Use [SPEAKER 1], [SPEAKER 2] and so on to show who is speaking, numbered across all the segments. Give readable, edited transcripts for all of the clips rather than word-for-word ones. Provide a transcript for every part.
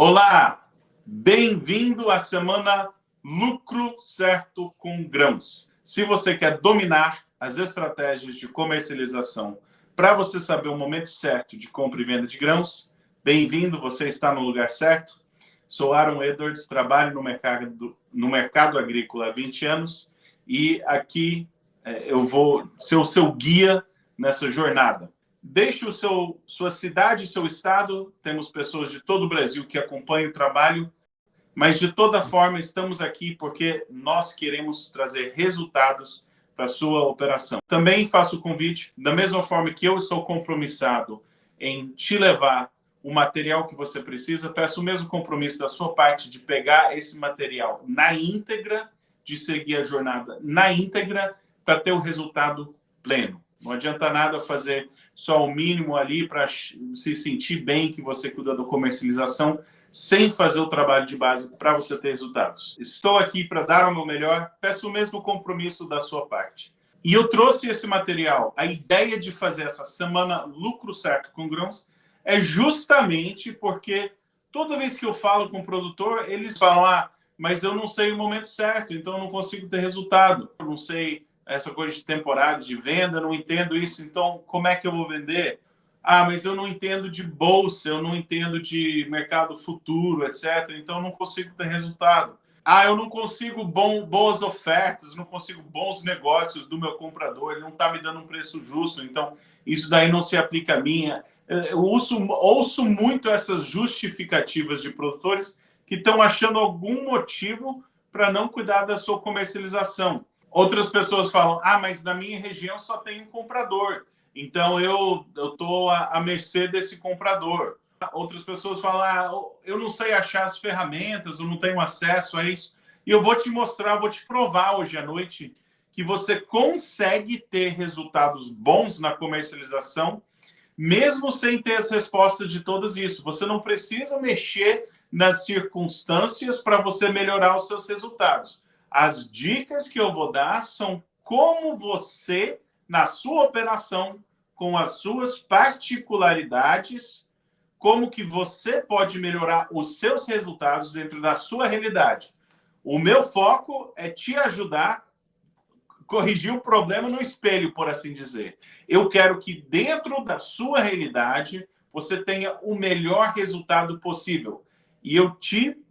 [SPEAKER 1] Olá, bem-vindo à semana Lucro Certo com Grãos. Se você quer dominar as estratégias de comercialização para você saber o momento certo de compra e venda de grãos, bem-vindo, você está no lugar certo. Sou Aaron Edwards, trabalho no mercado agrícola há 20 anos e aqui eu vou ser o seu guia nessa jornada. Deixe sua cidade e seu estado. Temos pessoas de todo o Brasil que acompanham o trabalho, mas de toda forma estamos aqui porque nós queremos trazer resultados para a sua operação. Também faço o convite, da mesma forma que eu estou compromissado em te levar o material que você precisa, peço o mesmo compromisso da sua parte de pegar esse material na íntegra, de seguir a jornada na íntegra para ter o resultado pleno. Não adianta nada fazer só o mínimo ali para se sentir bem que você cuida da comercialização, sem fazer o trabalho de base para você ter resultados. Estou aqui para dar o meu melhor, peço o mesmo compromisso da sua parte. E eu trouxe esse material, a ideia de fazer essa semana Lucro Certo com Grãos é justamente porque toda vez que eu falo com o produtor, eles falam, mas eu não sei o momento certo, então eu não consigo ter resultado. Eu não sei essa coisa de temporada de venda, não entendo isso, então como é que eu vou vender? Mas eu não entendo de bolsa, eu não entendo de mercado futuro, etc. Então eu não consigo ter resultado. Eu não consigo boas ofertas, não consigo bons negócios do meu comprador, ele não está me dando um preço justo, então isso daí não se aplica a mim. Eu ouço muito essas justificativas de produtores que estão achando algum motivo para não cuidar da sua comercialização. Outras pessoas falam, mas na minha região só tem um comprador, então eu estou à mercê desse comprador. Outras pessoas falam, eu não sei achar as ferramentas, eu não tenho acesso a isso. E eu vou te mostrar, vou te provar hoje à noite que você consegue ter resultados bons na comercialização, mesmo sem ter as respostas de todas isso. Você não precisa mexer nas circunstâncias para você melhorar os seus resultados. As dicas que eu vou dar são como você, na sua operação, com as suas particularidades, como que você pode melhorar os seus resultados dentro da sua realidade. O meu foco é te ajudar a corrigir o problema no espelho, por assim dizer. Eu quero que dentro da sua realidade você tenha o melhor resultado possível. E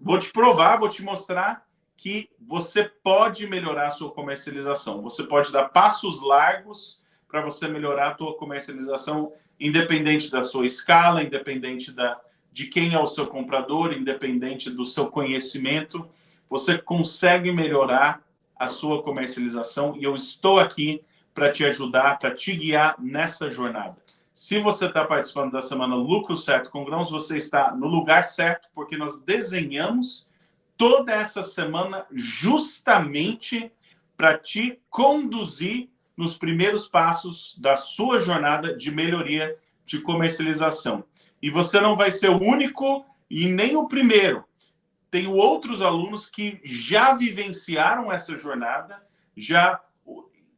[SPEAKER 1] vou te provar, vou te mostrar que você pode melhorar a sua comercialização. Você pode dar passos largos para você melhorar a sua comercialização, independente da sua escala, independente de quem é o seu comprador, independente do seu conhecimento. Você consegue melhorar a sua comercialização e eu estou aqui para te ajudar, para te guiar nessa jornada. Se você está participando da semana Lucro Certo com Grãos, você está no lugar certo, porque nós desenhamos toda essa semana justamente para te conduzir nos primeiros passos da sua jornada de melhoria de comercialização. E você não vai ser o único e nem o primeiro. Tenho outros alunos que já vivenciaram essa jornada, já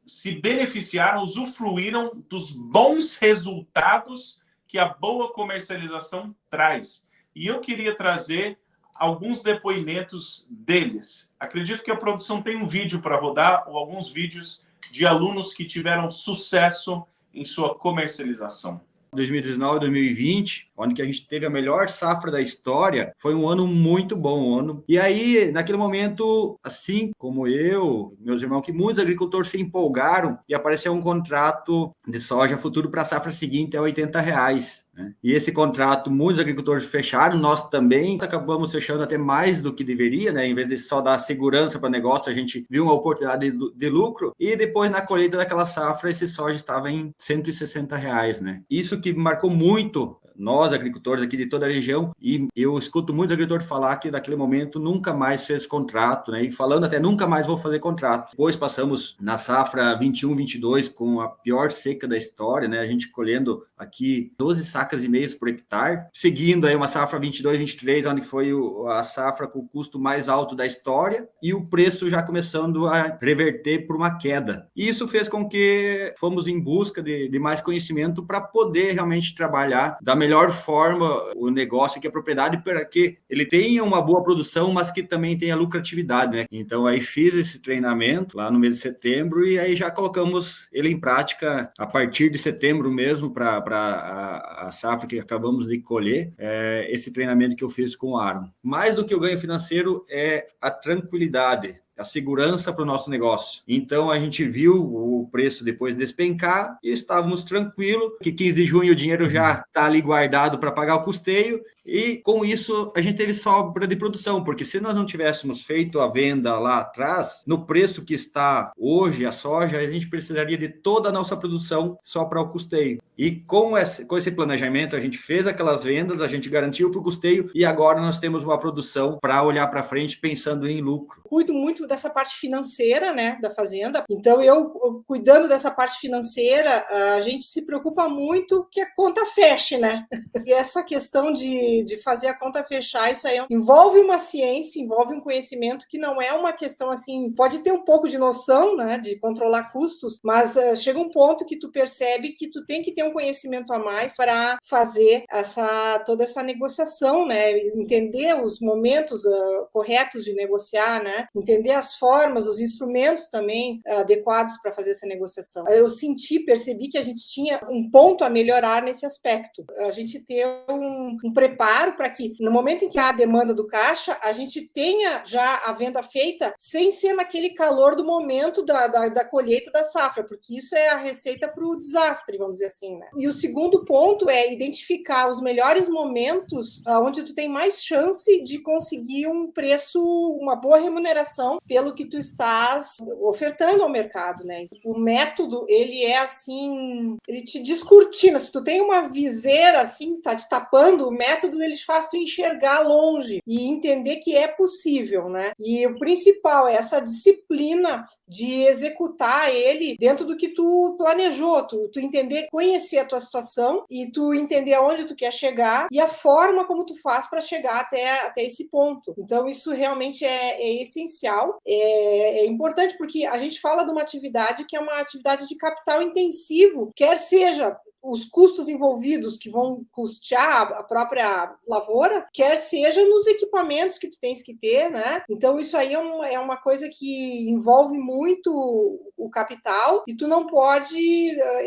[SPEAKER 1] se beneficiaram, usufruíram dos bons resultados que a boa comercialização traz. E eu queria trazer alguns depoimentos deles. Acredito que a produção tem um vídeo para rodar, ou alguns vídeos de alunos que tiveram sucesso em sua comercialização.
[SPEAKER 2] 2019, 2020, onde que a gente teve a melhor safra da história, foi um ano muito bom. E aí, naquele momento, assim como eu, meus irmãos, que muitos agricultores se empolgaram e apareceu um contrato de soja futuro para a safra seguinte a R$80. Né? E esse contrato, muitos agricultores fecharam, nós também acabamos fechando até mais do que deveria, né? Em vez de só dar segurança para o negócio, a gente viu uma oportunidade de lucro, e depois na colheita daquela safra, esse soja estava em R$160, né? Isso que marcou muito nós, agricultores aqui de toda a região, e eu escuto muitos agricultores falar que naquele momento nunca mais fez contrato, né? E falando até nunca mais vou fazer contrato. Depois passamos na safra 21-22 com a pior seca da história, né? A gente colhendo aqui 12 sacas e meias por hectare, seguindo aí uma safra 22-23, onde foi a safra com o custo mais alto da história, e o preço já começando a reverter por uma queda. E isso fez com que fomos em busca de mais conhecimento para poder realmente trabalhar da melhor forma o negócio aqui, a propriedade, para que ele tenha uma boa produção, mas que também tenha lucratividade, né? Então, aí fiz esse treinamento lá no mês de setembro e aí já colocamos ele em prática a partir de setembro mesmo, para a safra que acabamos de colher, esse treinamento que eu fiz com o Aaron. Mais do que o ganho financeiro é a tranquilidade, a segurança para o nosso negócio. Então, a gente viu o preço depois despencar e estávamos tranquilos, que 15 de junho o dinheiro já está ali guardado para pagar o custeio, e com isso a gente teve sobra de produção, porque se nós não tivéssemos feito a venda lá atrás, no preço que está hoje a soja, a gente precisaria de toda a nossa produção só para o custeio. E com esse planejamento, a gente fez aquelas vendas, a gente garantiu para o custeio, e agora nós temos uma produção para olhar para frente pensando em lucro.
[SPEAKER 3] Cuido muito dessa parte financeira, né, da fazenda. Então, eu cuidando dessa parte financeira, a gente se preocupa muito que a conta feche, né? E essa questão de fazer a conta fechar, isso aí envolve uma ciência, envolve um conhecimento que não é uma questão assim, pode ter um pouco de noção, né, de controlar custos, mas chega um ponto que tu percebe que tu tem que ter um conhecimento a mais para fazer toda essa negociação, né, entender os momentos corretos de negociar, né, entender as formas, os instrumentos também adequados para fazer essa negociação. Eu percebi que a gente tinha um ponto a melhorar nesse aspecto. A gente ter um preparo para que, no momento em que há a demanda do caixa, a gente tenha já a venda feita sem ser naquele calor do momento da colheita da safra, porque isso é a receita para o desastre, vamos dizer assim, né? E o segundo ponto é identificar os melhores momentos onde tu tem mais chance de conseguir um preço, uma boa remuneração pelo que tu estás ofertando ao mercado, né? O método, ele é assim, ele te descortina. Se tu tem uma viseira assim, que tá te tapando, o método ele faz tu enxergar longe e entender que é possível, né? E o principal é essa disciplina de executar ele dentro do que tu planejou, tu entender, conhecer a tua situação e tu entender aonde tu quer chegar e a forma como tu faz para chegar até esse ponto. Então, isso realmente é essencial, é importante porque a gente fala de uma atividade que é uma atividade de capital intensivo, quer seja os custos envolvidos que vão custear a própria lavoura, quer seja nos equipamentos que tu tens que ter, né? Então, isso aí é uma coisa que envolve muito o capital e tu não pode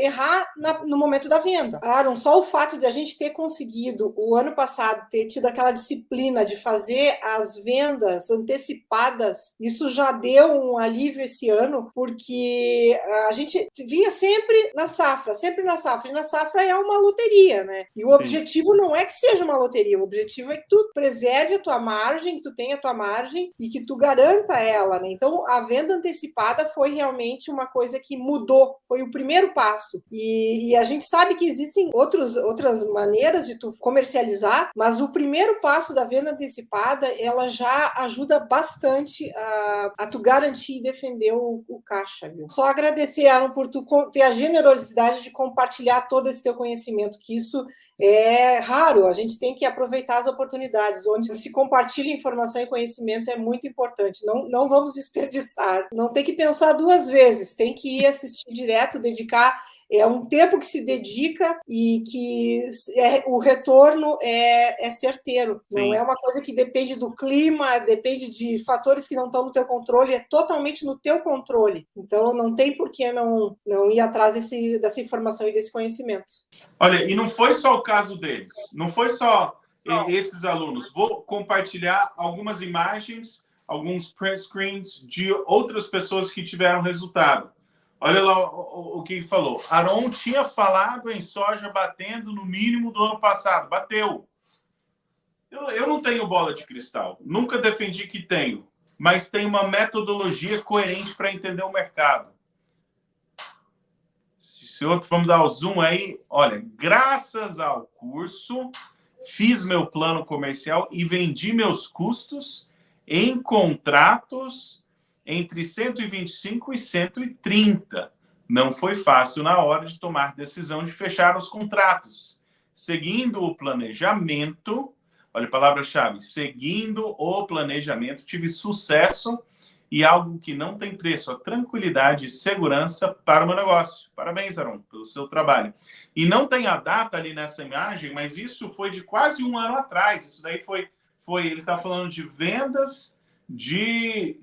[SPEAKER 3] errar no momento da venda. Aaron, só o fato de a gente ter conseguido, o ano passado, ter tido aquela disciplina de fazer as vendas antecipadas, isso já deu um alívio esse ano, porque a gente vinha sempre na safra, e na safra é uma loteria, né? E o objetivo não é que seja uma loteria, o objetivo é que tu preserve a tua margem, que tu tenha a tua margem e que tu garanta ela, né? Então, a venda antecipada foi realmente uma coisa que mudou, foi o primeiro passo. E a gente sabe que existem outras maneiras de tu comercializar, mas o primeiro passo da venda antecipada, ela já ajuda bastante a tu garantir e defender o caixa, viu? Só agradecer, Aaron, por tu ter a generosidade de compartilhar todo esse teu conhecimento, que isso é raro, a gente tem que aproveitar as oportunidades, onde se compartilha informação e conhecimento é muito importante, não vamos desperdiçar, não tem que pensar duas vezes, tem que ir assistir direto, dedicar, é um tempo que se dedica e que o retorno é certeiro. Sim. Não é uma coisa que depende do clima, depende de fatores que não estão no teu controle, é totalmente no teu controle. Então, não tem por que não ir atrás dessa informação e desse conhecimento.
[SPEAKER 1] Olha, e não foi só o caso deles, não foi só esses alunos. Vou compartilhar algumas imagens, alguns print screens de outras pessoas que tiveram resultado. Olha lá o que ele falou. Aaron tinha falado em soja batendo no mínimo do ano passado. Bateu. Eu não tenho bola de cristal. Nunca defendi que tenho. Mas tem uma metodologia coerente para entender o mercado. Vamos dar o zoom aí. Olha, graças ao curso, fiz meu plano comercial e vendi meus custos em contratos entre 125 e 130. Não foi fácil na hora de tomar decisão de fechar os contratos. Seguindo o planejamento, olha a palavra-chave, seguindo o planejamento, tive sucesso e algo que não tem preço, a tranquilidade e segurança para o meu negócio. Parabéns, Aron, pelo seu trabalho. E não tem a data ali nessa imagem, mas isso foi de quase um ano atrás. Isso daí foi ele está falando de vendas de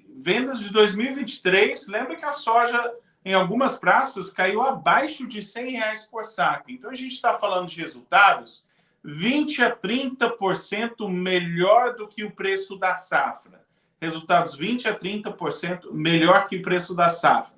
[SPEAKER 1] 2023. Lembra que a soja, em algumas praças, caiu abaixo de R$100 por saco. Então, a gente está falando de resultados 20% a 30% melhor do que o preço da safra. Resultados 20% a 30% melhor que o preço da safra.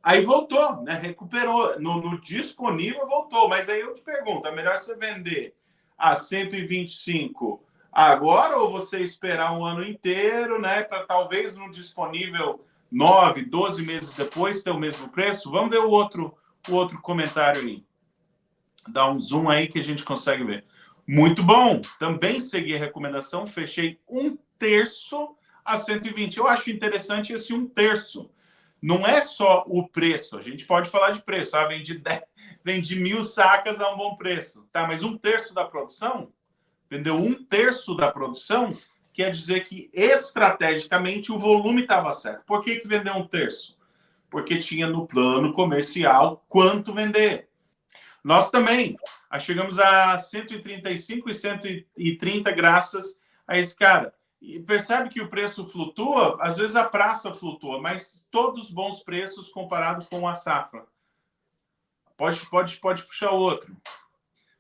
[SPEAKER 1] Aí voltou, né? Recuperou. No disponível voltou. Mas aí eu te pergunto, é melhor você vender a 125 agora ou você esperar um ano inteiro, né? Para talvez no disponível 9, 12 meses depois ter o mesmo preço? Vamos ver o outro comentário aí. Dá um zoom aí que a gente consegue ver. Muito bom. Também segui a recomendação, fechei 1/3 a 120. Eu acho interessante esse 1/3. Não é só o preço. A gente pode falar de preço. Vende 1.000 sacas a um bom preço. Tá, mas 1/3 da produção? Vendeu 1/3 da produção? Quer dizer que, estrategicamente, o volume estava certo. Por que vendeu 1/3? Porque tinha no plano comercial quanto vender. Nós também chegamos a 135 e 130 graças a esse cara. E percebe que o preço flutua? Às vezes a praça flutua, mas todos bons preços comparado com a safra. Pode puxar outro.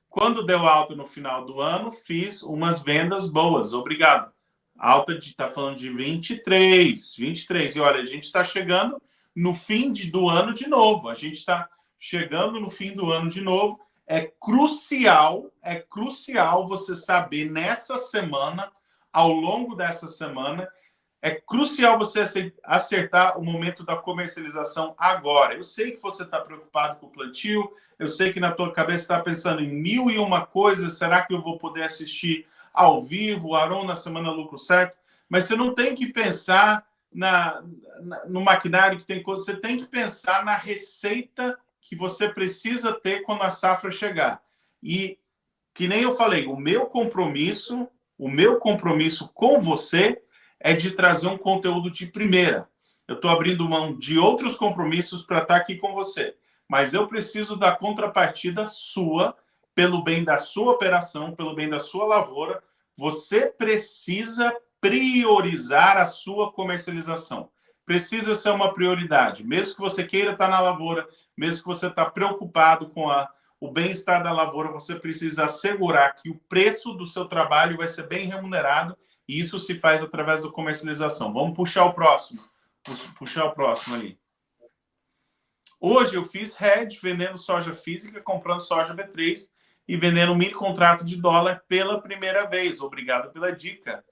[SPEAKER 1] Quando deu alta no final do ano, fiz umas vendas boas. Obrigado. Alta está falando de 23. E olha, a gente está chegando no fim do ano de novo. A gente está chegando no fim do ano de novo. É crucial você saber nessa semana, ao longo dessa semana, é crucial você acertar o momento da comercialização agora. Eu sei que você está preocupado com o plantio, eu sei que na tua cabeça está pensando em 1001 coisas, será que eu vou poder assistir ao vivo, o Aron na Semana Lucro Certo? Mas você não tem que pensar no maquinário que tem coisa, você tem que pensar na receita que você precisa ter quando a safra chegar. E, que nem eu falei, o meu compromisso com você é de trazer um conteúdo de primeira. Eu estou abrindo mão de outros compromissos para estar aqui com você. Mas eu preciso da contrapartida sua, pelo bem da sua operação, pelo bem da sua lavoura. Você precisa priorizar a sua comercialização. Precisa ser uma prioridade. Mesmo que você queira estar na lavoura, mesmo que você está preocupado com o bem-estar da lavoura, você precisa assegurar que o preço do seu trabalho vai ser bem remunerado, e isso se faz através da comercialização. Vamos puxar o próximo. Ali. Hoje eu fiz hedge, vendendo soja física, comprando soja B3 e vendendo um mini contrato de dólar pela primeira vez. Obrigado pela dica.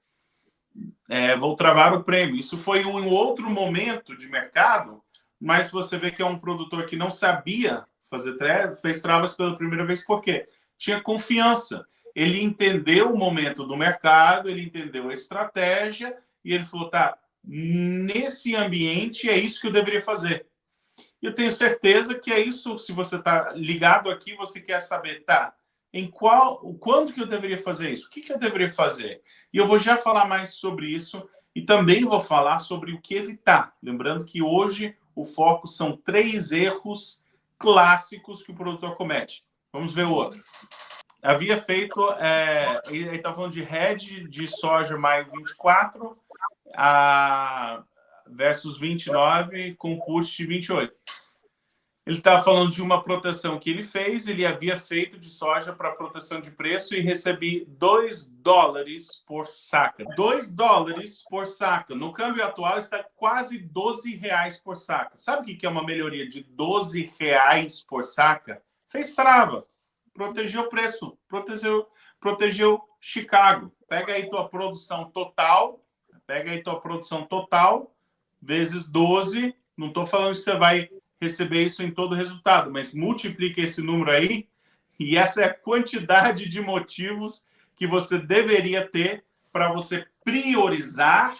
[SPEAKER 1] Vou travar o prêmio. Isso foi um outro momento de mercado, mas você vê que é um produtor que não sabia fazer fez travas pela primeira vez. Por quê? Tinha confiança. Ele entendeu o momento do mercado, ele entendeu a estratégia e ele falou, tá, nesse ambiente é isso que eu deveria fazer. E eu tenho certeza que é isso. Se você está ligado aqui, você quer saber, tá, quando que eu deveria fazer isso? O que eu deveria fazer? E eu vou já falar mais sobre isso e também vou falar sobre o que evitar. Lembrando que hoje o foco são 3 erros clássicos que o produtor comete. Vamos ver o outro. Havia feito, ele está falando de hedge de soja maio 24 versus 29 com put de 28. Ele está falando de uma proteção que ele fez, ele havia feito de soja para proteção de preço e recebi $2 por saca. $2 por saca. No câmbio atual está quase R$12 por saca. Sabe o que é uma melhoria de R$12 por saca? Fez trava. Protegeu o preço, protegeu Chicago. Pega aí tua produção total, vezes 12. Não estou falando que você vai receber isso em todo o resultado, mas multiplica esse número aí e essa é a quantidade de motivos que você deveria ter para você priorizar,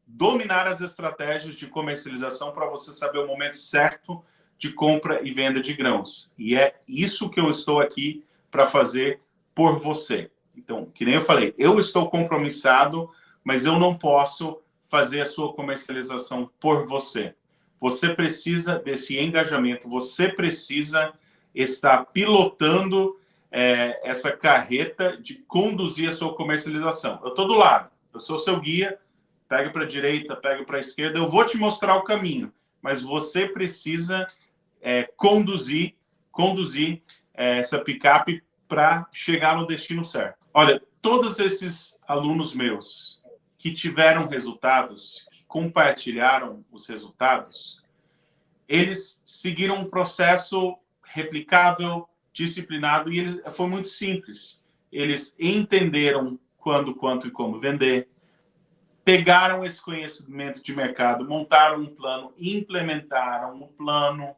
[SPEAKER 1] dominar as estratégias de comercialização para você saber o momento certo de compra e venda de grãos. E é isso que eu estou aqui para fazer por você. Então, que nem eu falei, eu estou compromissado, mas eu não posso fazer a sua comercialização por você. Você precisa desse engajamento, você precisa estar pilotando essa carreta de conduzir a sua comercialização. Eu estou do lado, eu sou seu guia, pega para a direita, pega para a esquerda, eu vou te mostrar o caminho, mas você precisa conduzir essa picape para chegar no destino certo. Olha, todos esses alunos meus que tiveram resultados, que compartilharam os resultados, eles seguiram um processo replicável, disciplinado, e foi muito simples. Eles entenderam quando, quanto e como vender, pegaram esse conhecimento de mercado, montaram um plano, implementaram o plano,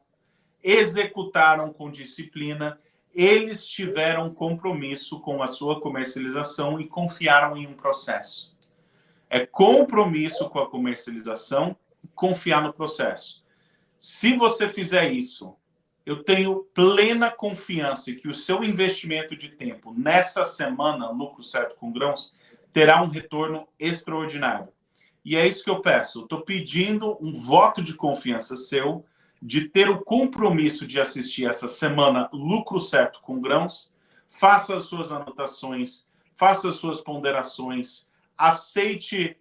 [SPEAKER 1] executaram com disciplina, eles tiveram compromisso com a sua comercialização e confiaram em um processo. É compromisso com a comercialização e confiar no processo. Se você fizer isso, eu tenho plena confiança que o seu investimento de tempo nessa semana, Lucro Certo com Grãos, terá um retorno extraordinário. E é isso que eu peço. Eu estou pedindo um voto de confiança seu, de ter o compromisso de assistir essa semana Lucro Certo com Grãos, faça as suas anotações, faça as suas ponderações, aceite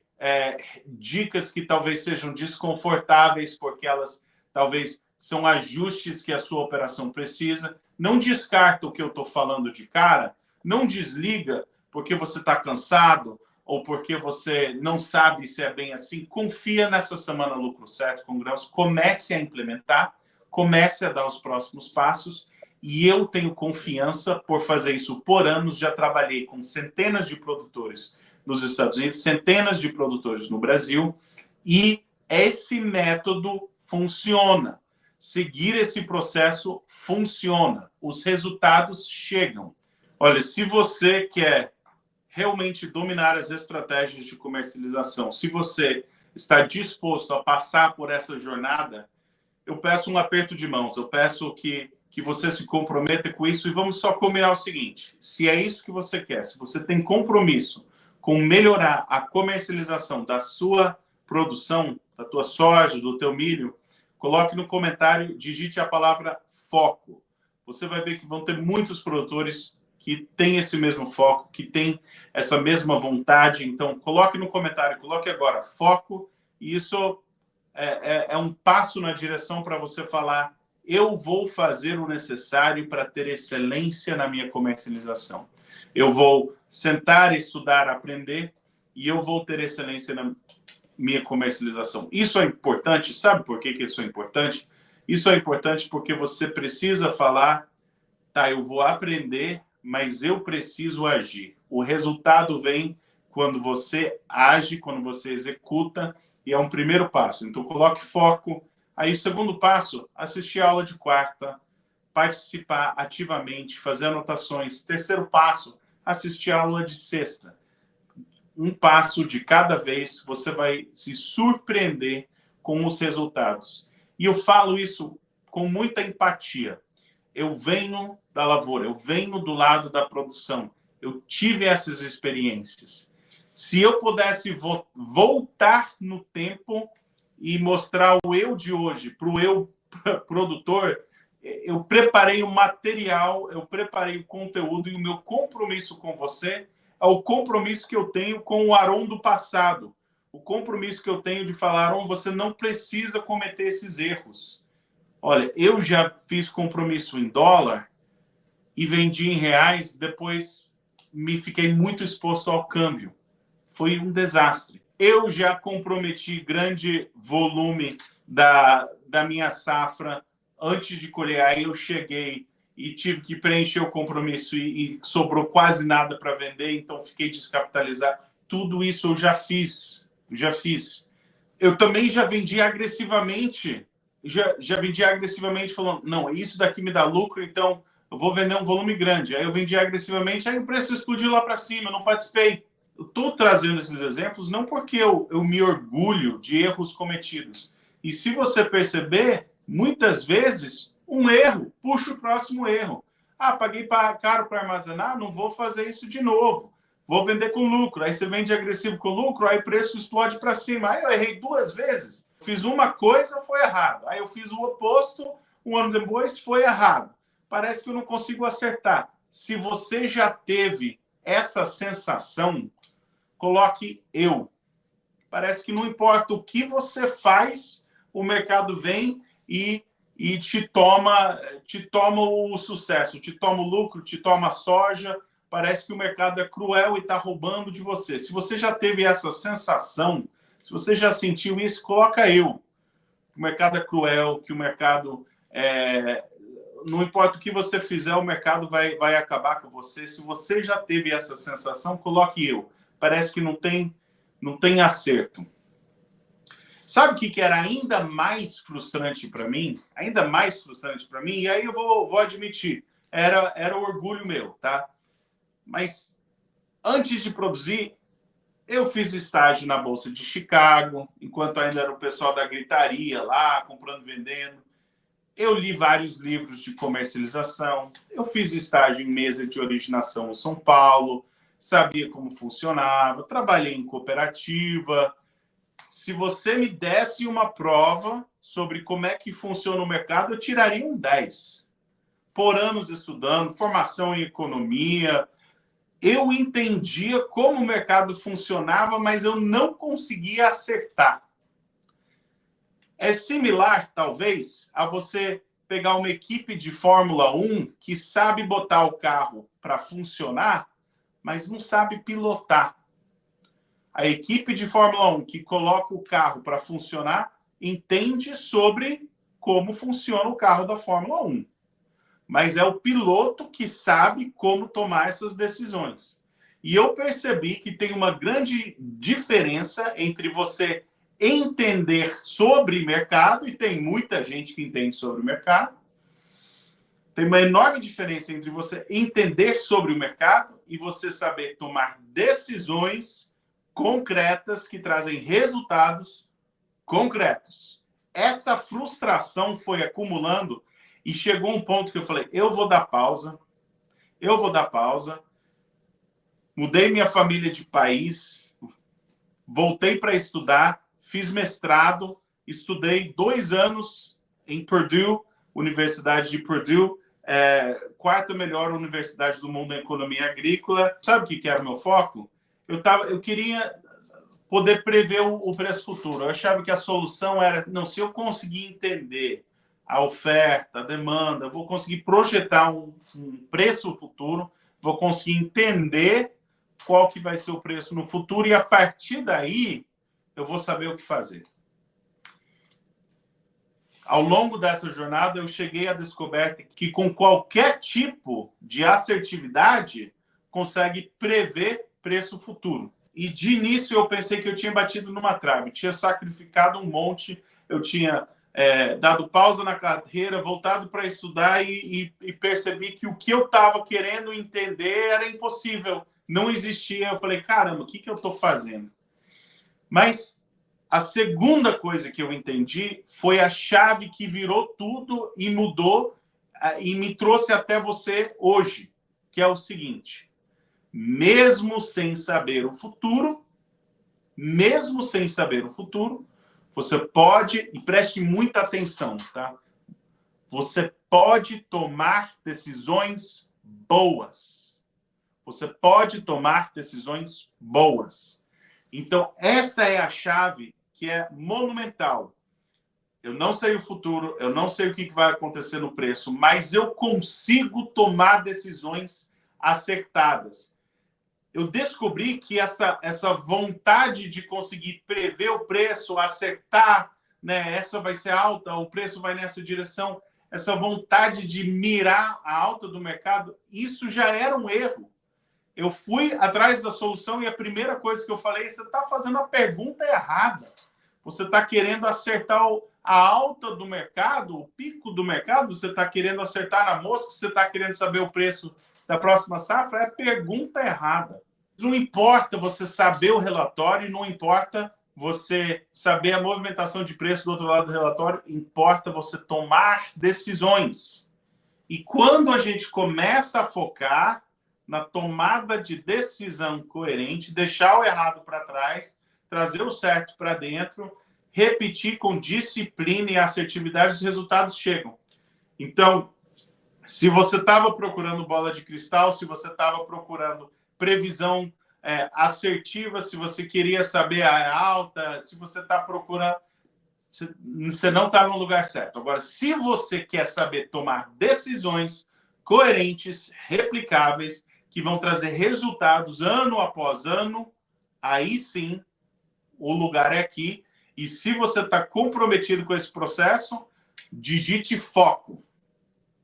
[SPEAKER 1] dicas que talvez sejam desconfortáveis, porque elas talvez são ajustes que a sua operação precisa. Não descarta o que eu estou falando de cara, não desliga porque você está cansado ou porque você não sabe se é bem assim. Confia nessa semana Lucro Certo com Grãos, comece a implementar, comece a dar os próximos passos, e eu tenho confiança por fazer isso por anos. Já trabalhei com centenas de produtores nos Estados Unidos, centenas de produtores no Brasil, e esse método funciona. Seguir esse processo funciona. Os resultados chegam. Olha, se você quer realmente dominar as estratégias de comercialização, se você está disposto a passar por essa jornada, eu peço um aperto de mãos, eu peço que você se comprometa com isso, e vamos só combinar o seguinte: se é isso que você quer, se você tem compromisso com melhorar a comercialização da sua produção, da tua soja, do teu milho, coloque no comentário, digite a palavra foco. Você vai ver que vão ter muitos produtores que têm esse mesmo foco, que têm essa mesma vontade. Então, coloque no comentário, coloque agora foco, e isso é um passo na direção para você falar: eu vou fazer o necessário para ter excelência na minha comercialização. Eu vou sentar, estudar, aprender, e eu vou ter excelência na minha comercialização. Isso é importante. Sabe por que isso é importante? Isso é importante porque você precisa falar: tá, eu vou aprender, mas eu preciso agir. O resultado vem quando você age, quando você executa, e é um primeiro passo. Então, coloque foco. Aí, o segundo passo, assistir a aula de quarta, participar ativamente, fazer anotações. Terceiro passo, assistir a aula de sexta. Um passo de cada vez, você vai se surpreender com os resultados. E eu falo isso com muita empatia. Eu venho da lavoura, eu venho do lado da produção. Eu tive essas experiências. Se eu pudesse voltar no tempo e mostrar o eu de hoje para o eu produtor, eu preparei o material, eu preparei o conteúdo, e o meu compromisso com você é o compromisso que eu tenho com o Aron do passado. O compromisso que eu tenho de falar: Aron, você não precisa cometer esses erros. Olha, eu já fiz compromisso em dólar e vendi em reais, depois me fiquei muito exposto ao câmbio. Foi um desastre. Eu já comprometi grande volume da minha safra antes de colher. Aí eu cheguei e tive que preencher o compromisso e sobrou quase nada para vender, então fiquei descapitalizado. Tudo isso eu já fiz. Eu também já vendi agressivamente. Já vendi agressivamente falando: não, isso daqui me dá lucro, então eu vou vender um volume grande. Aí eu vendi agressivamente, aí o preço explodiu lá para cima, eu não participei. Eu estou trazendo esses exemplos não porque eu me orgulho de erros cometidos. E se você perceber, muitas vezes, um erro puxa o próximo erro. Ah, paguei caro para armazenar, não vou fazer isso de novo. vou vender com lucro. Aí você vende agressivo com lucro, aí o preço explode para cima. Aí eu errei 2 vezes. Fiz uma coisa, foi errado. Aí eu fiz o oposto, um ano depois, foi errado. Parece que eu não consigo acertar. Se você já teve essa sensação, coloque eu. Parece que não importa o que você faz, o mercado vem e te toma o sucesso, te toma o lucro, te toma a soja. Parece que o mercado é cruel e está roubando de você. Se você já teve essa sensação, se você já sentiu isso, coloca eu. O mercado é cruel, que o mercado não importa o que você fizer, o mercado vai acabar com você. Se você já teve essa sensação, coloque eu. Parece que não tem acerto. Sabe o que era ainda mais frustrante para mim? Ainda mais frustrante para mim, e aí eu vou admitir, era o orgulho meu, tá? Mas antes de produzir, eu fiz estágio na Bolsa de Chicago, enquanto ainda era o pessoal da gritaria lá, comprando e vendendo. Eu li vários livros de comercialização, eu fiz estágio em mesa de originação em São Paulo, sabia como funcionava, trabalhei em cooperativa. Se você me desse uma prova sobre como é que funciona o mercado, eu tiraria um 10. Por anos estudando, formação em economia, eu entendia como o mercado funcionava, mas eu não conseguia acertar. É similar, talvez, a você pegar uma equipe de Fórmula 1 que sabe botar o carro para funcionar, mas não sabe pilotar. A equipe de Fórmula 1 que coloca o carro para funcionar entende sobre como funciona o carro da Fórmula 1. Mas é o piloto que sabe como tomar essas decisões. E eu percebi que tem uma grande diferença entre você entender sobre mercado, e tem muita gente que entende sobre o mercado. Tem uma enorme diferença entre você entender sobre o mercado e você saber tomar decisões concretas que trazem resultados concretos. Essa frustração foi acumulando e chegou um ponto que eu falei, eu vou dar pausa. Mudei minha família de país, voltei para estudar, fiz mestrado, estudei 2 anos em Purdue, Universidade de Purdue, 4ª melhor universidade do mundo em economia agrícola. Sabe o que era o meu foco? Eu queria poder prever o preço futuro. Eu achava que a solução era, não, se eu conseguir entender a oferta, a demanda, eu vou conseguir projetar um preço futuro, vou conseguir entender qual que vai ser o preço no futuro e, a partir daí, eu vou saber o que fazer. Ao longo dessa jornada, eu cheguei à descoberta que, com qualquer tipo de assertividade, consegue prever preço futuro. E, de início, eu pensei que eu tinha batido numa trave, tinha sacrificado um monte, eu tinha dado pausa na carreira, voltado para estudar e percebi que o que eu estava querendo entender era impossível, não existia. Eu falei, caramba, o que eu estou fazendo? Mas a segunda coisa que eu entendi foi a chave que virou tudo e mudou e me trouxe até você hoje, que é o seguinte: mesmo sem saber o futuro, você pode, e preste muita atenção, tá? Você pode tomar decisões boas. Você pode tomar decisões boas. Então, essa é a chave que é monumental. Eu não sei o futuro, eu não sei o que vai acontecer no preço, mas eu consigo tomar decisões acertadas. Eu descobri que essa vontade de conseguir prever o preço, acertar, né, essa vai ser alta, o preço vai nessa direção, essa vontade de mirar a alta do mercado, isso já era um erro. Eu fui atrás da solução e a primeira coisa que eu falei, você está fazendo a pergunta errada. Você está querendo acertar a alta do mercado, o pico do mercado, você está querendo acertar na mosca, você está querendo saber o preço da próxima safra, é a pergunta errada. Não importa você saber o relatório, não importa você saber a movimentação de preço do outro lado do relatório, importa você tomar decisões. E quando a gente começa a focar, na tomada de decisão coerente, deixar o errado para trás, trazer o certo para dentro, repetir com disciplina e assertividade, os resultados chegam. Então, se você estava procurando bola de cristal, se você estava procurando previsão assertiva, se você queria saber a alta, se você está procurando, você não está no lugar certo. Agora, se você quer saber tomar decisões coerentes, replicáveis, que vão trazer resultados ano após ano, aí sim o lugar é aqui. E se você está comprometido com esse processo, digite foco.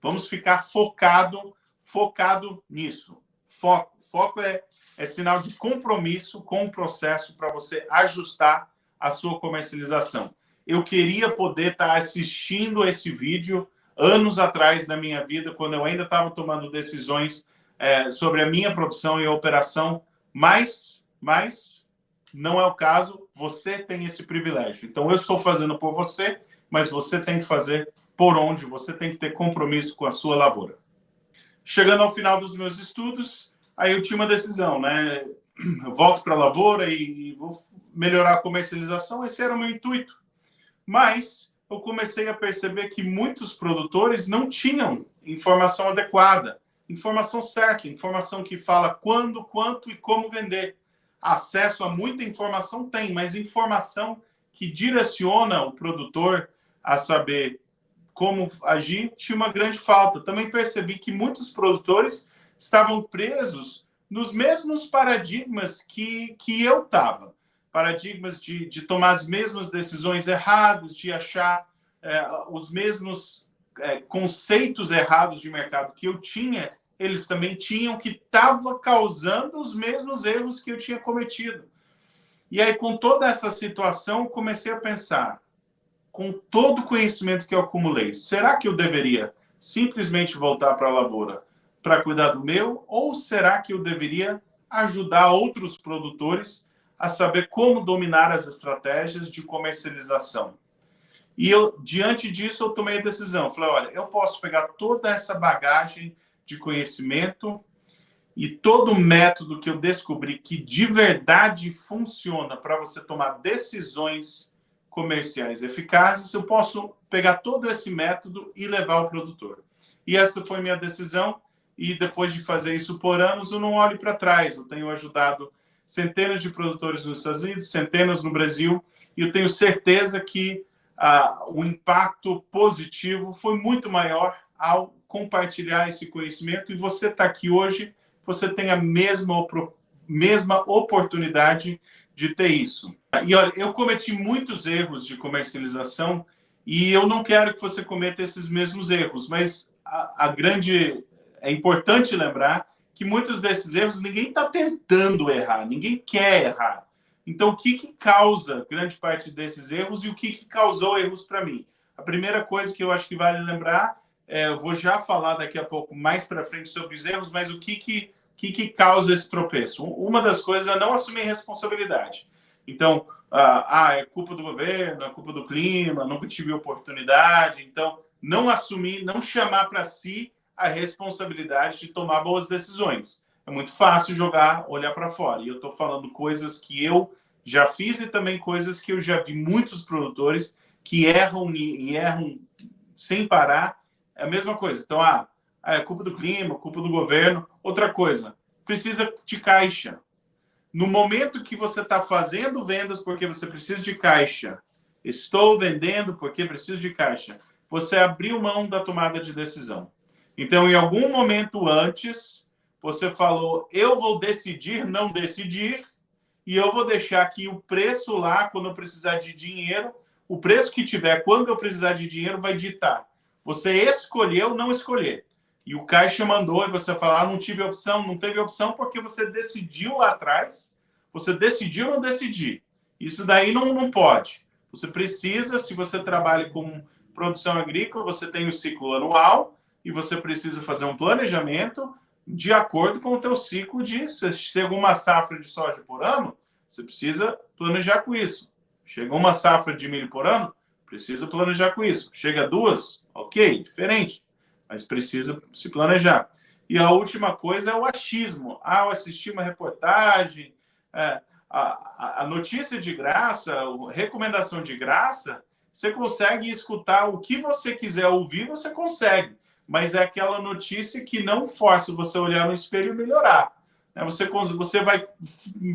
[SPEAKER 1] Vamos ficar focado nisso. Foco é sinal de compromisso com o processo para você ajustar a sua comercialização. Eu queria poder estar assistindo esse vídeo anos atrás na minha vida, quando eu ainda estava tomando decisões sobre a minha produção e operação, mas não é o caso. Você tem esse privilégio. Então, eu estou fazendo por você, mas você tem que fazer por onde, você tem que ter compromisso com a sua lavoura. Chegando ao final dos meus estudos, aí eu tinha uma decisão, né? Eu volto para a lavoura e vou melhorar a comercialização, esse era o meu intuito. Mas eu comecei a perceber que muitos produtores não tinham informação adequada, informação certa, informação que fala quando, quanto e como vender. Acesso a muita informação tem, mas informação que direciona o produtor a saber como agir tinha uma grande falta. Também percebi que muitos produtores estavam presos nos mesmos paradigmas que eu estava. Paradigmas de tomar as mesmas decisões erradas, de achar os mesmos conceitos errados de mercado que eu tinha, eles também tinham, que estava causando os mesmos erros que eu tinha cometido. E aí, com toda essa situação, comecei a pensar, com todo o conhecimento que eu acumulei, será que eu deveria simplesmente voltar para a lavoura para cuidar do meu? Ou será que eu deveria ajudar outros produtores a saber como dominar as estratégias de comercialização? E eu, diante disso, eu tomei a decisão. Falei, olha, eu posso pegar toda essa bagagem de conhecimento e todo o método que eu descobri que de verdade funciona para você tomar decisões comerciais eficazes, eu posso pegar todo esse método e levar ao produtor. E essa foi minha decisão. E depois de fazer isso por anos, eu não olho para trás. Eu tenho ajudado centenas de produtores nos Estados Unidos, centenas no Brasil, e eu tenho certeza que o impacto positivo foi muito maior ao compartilhar esse conhecimento. E você está aqui hoje, você tem a mesma oportunidade de ter isso. E olha, eu cometi muitos erros de comercialização e eu não quero que você cometa esses mesmos erros, mas é importante lembrar que muitos desses erros ninguém está tentando errar, ninguém quer errar. Então, o que causa grande parte desses erros e o que causou erros para mim? A primeira coisa que eu acho que vale lembrar, eu vou já falar daqui a pouco mais para frente sobre os erros, mas o que causa esse tropeço? Uma das coisas é não assumir responsabilidade. Então, é culpa do governo, é culpa do clima, nunca tive oportunidade. Então, não assumir, não chamar para si a responsabilidade de tomar boas decisões. É muito fácil olhar para fora. E eu estou falando coisas que eu já fiz e também coisas que eu já vi muitos produtores que erram e erram sem parar. É a mesma coisa. Então, é culpa do clima, culpa do governo. Outra coisa, precisa de caixa. No momento que você está fazendo vendas porque você precisa de caixa, estou vendendo porque preciso de caixa, você abriu mão da tomada de decisão. Então, em algum momento antes, você falou, eu vou decidir não decidir e eu vou deixar aqui o preço lá quando eu precisar de dinheiro, o preço que tiver quando eu precisar de dinheiro vai ditar. Você escolheu não escolher. E o caixa mandou e você fala, não tive opção, não teve opção porque você decidiu lá atrás, você decidiu não decidir. Isso daí não pode. Você precisa, se você trabalha com produção agrícola, você tem o ciclo anual e você precisa fazer um planejamento de acordo com o teu ciclo se chega uma safra de soja por ano, você precisa planejar com isso. Chega uma safra de milho por ano, precisa planejar com isso. Chega duas, ok, diferente, mas precisa se planejar. E a última coisa é o achismo. Eu assisti uma reportagem, a notícia de graça, a recomendação de graça, você consegue escutar o que você quiser ouvir, você consegue. Mas é aquela notícia que não força você a olhar no espelho e melhorar. Você vai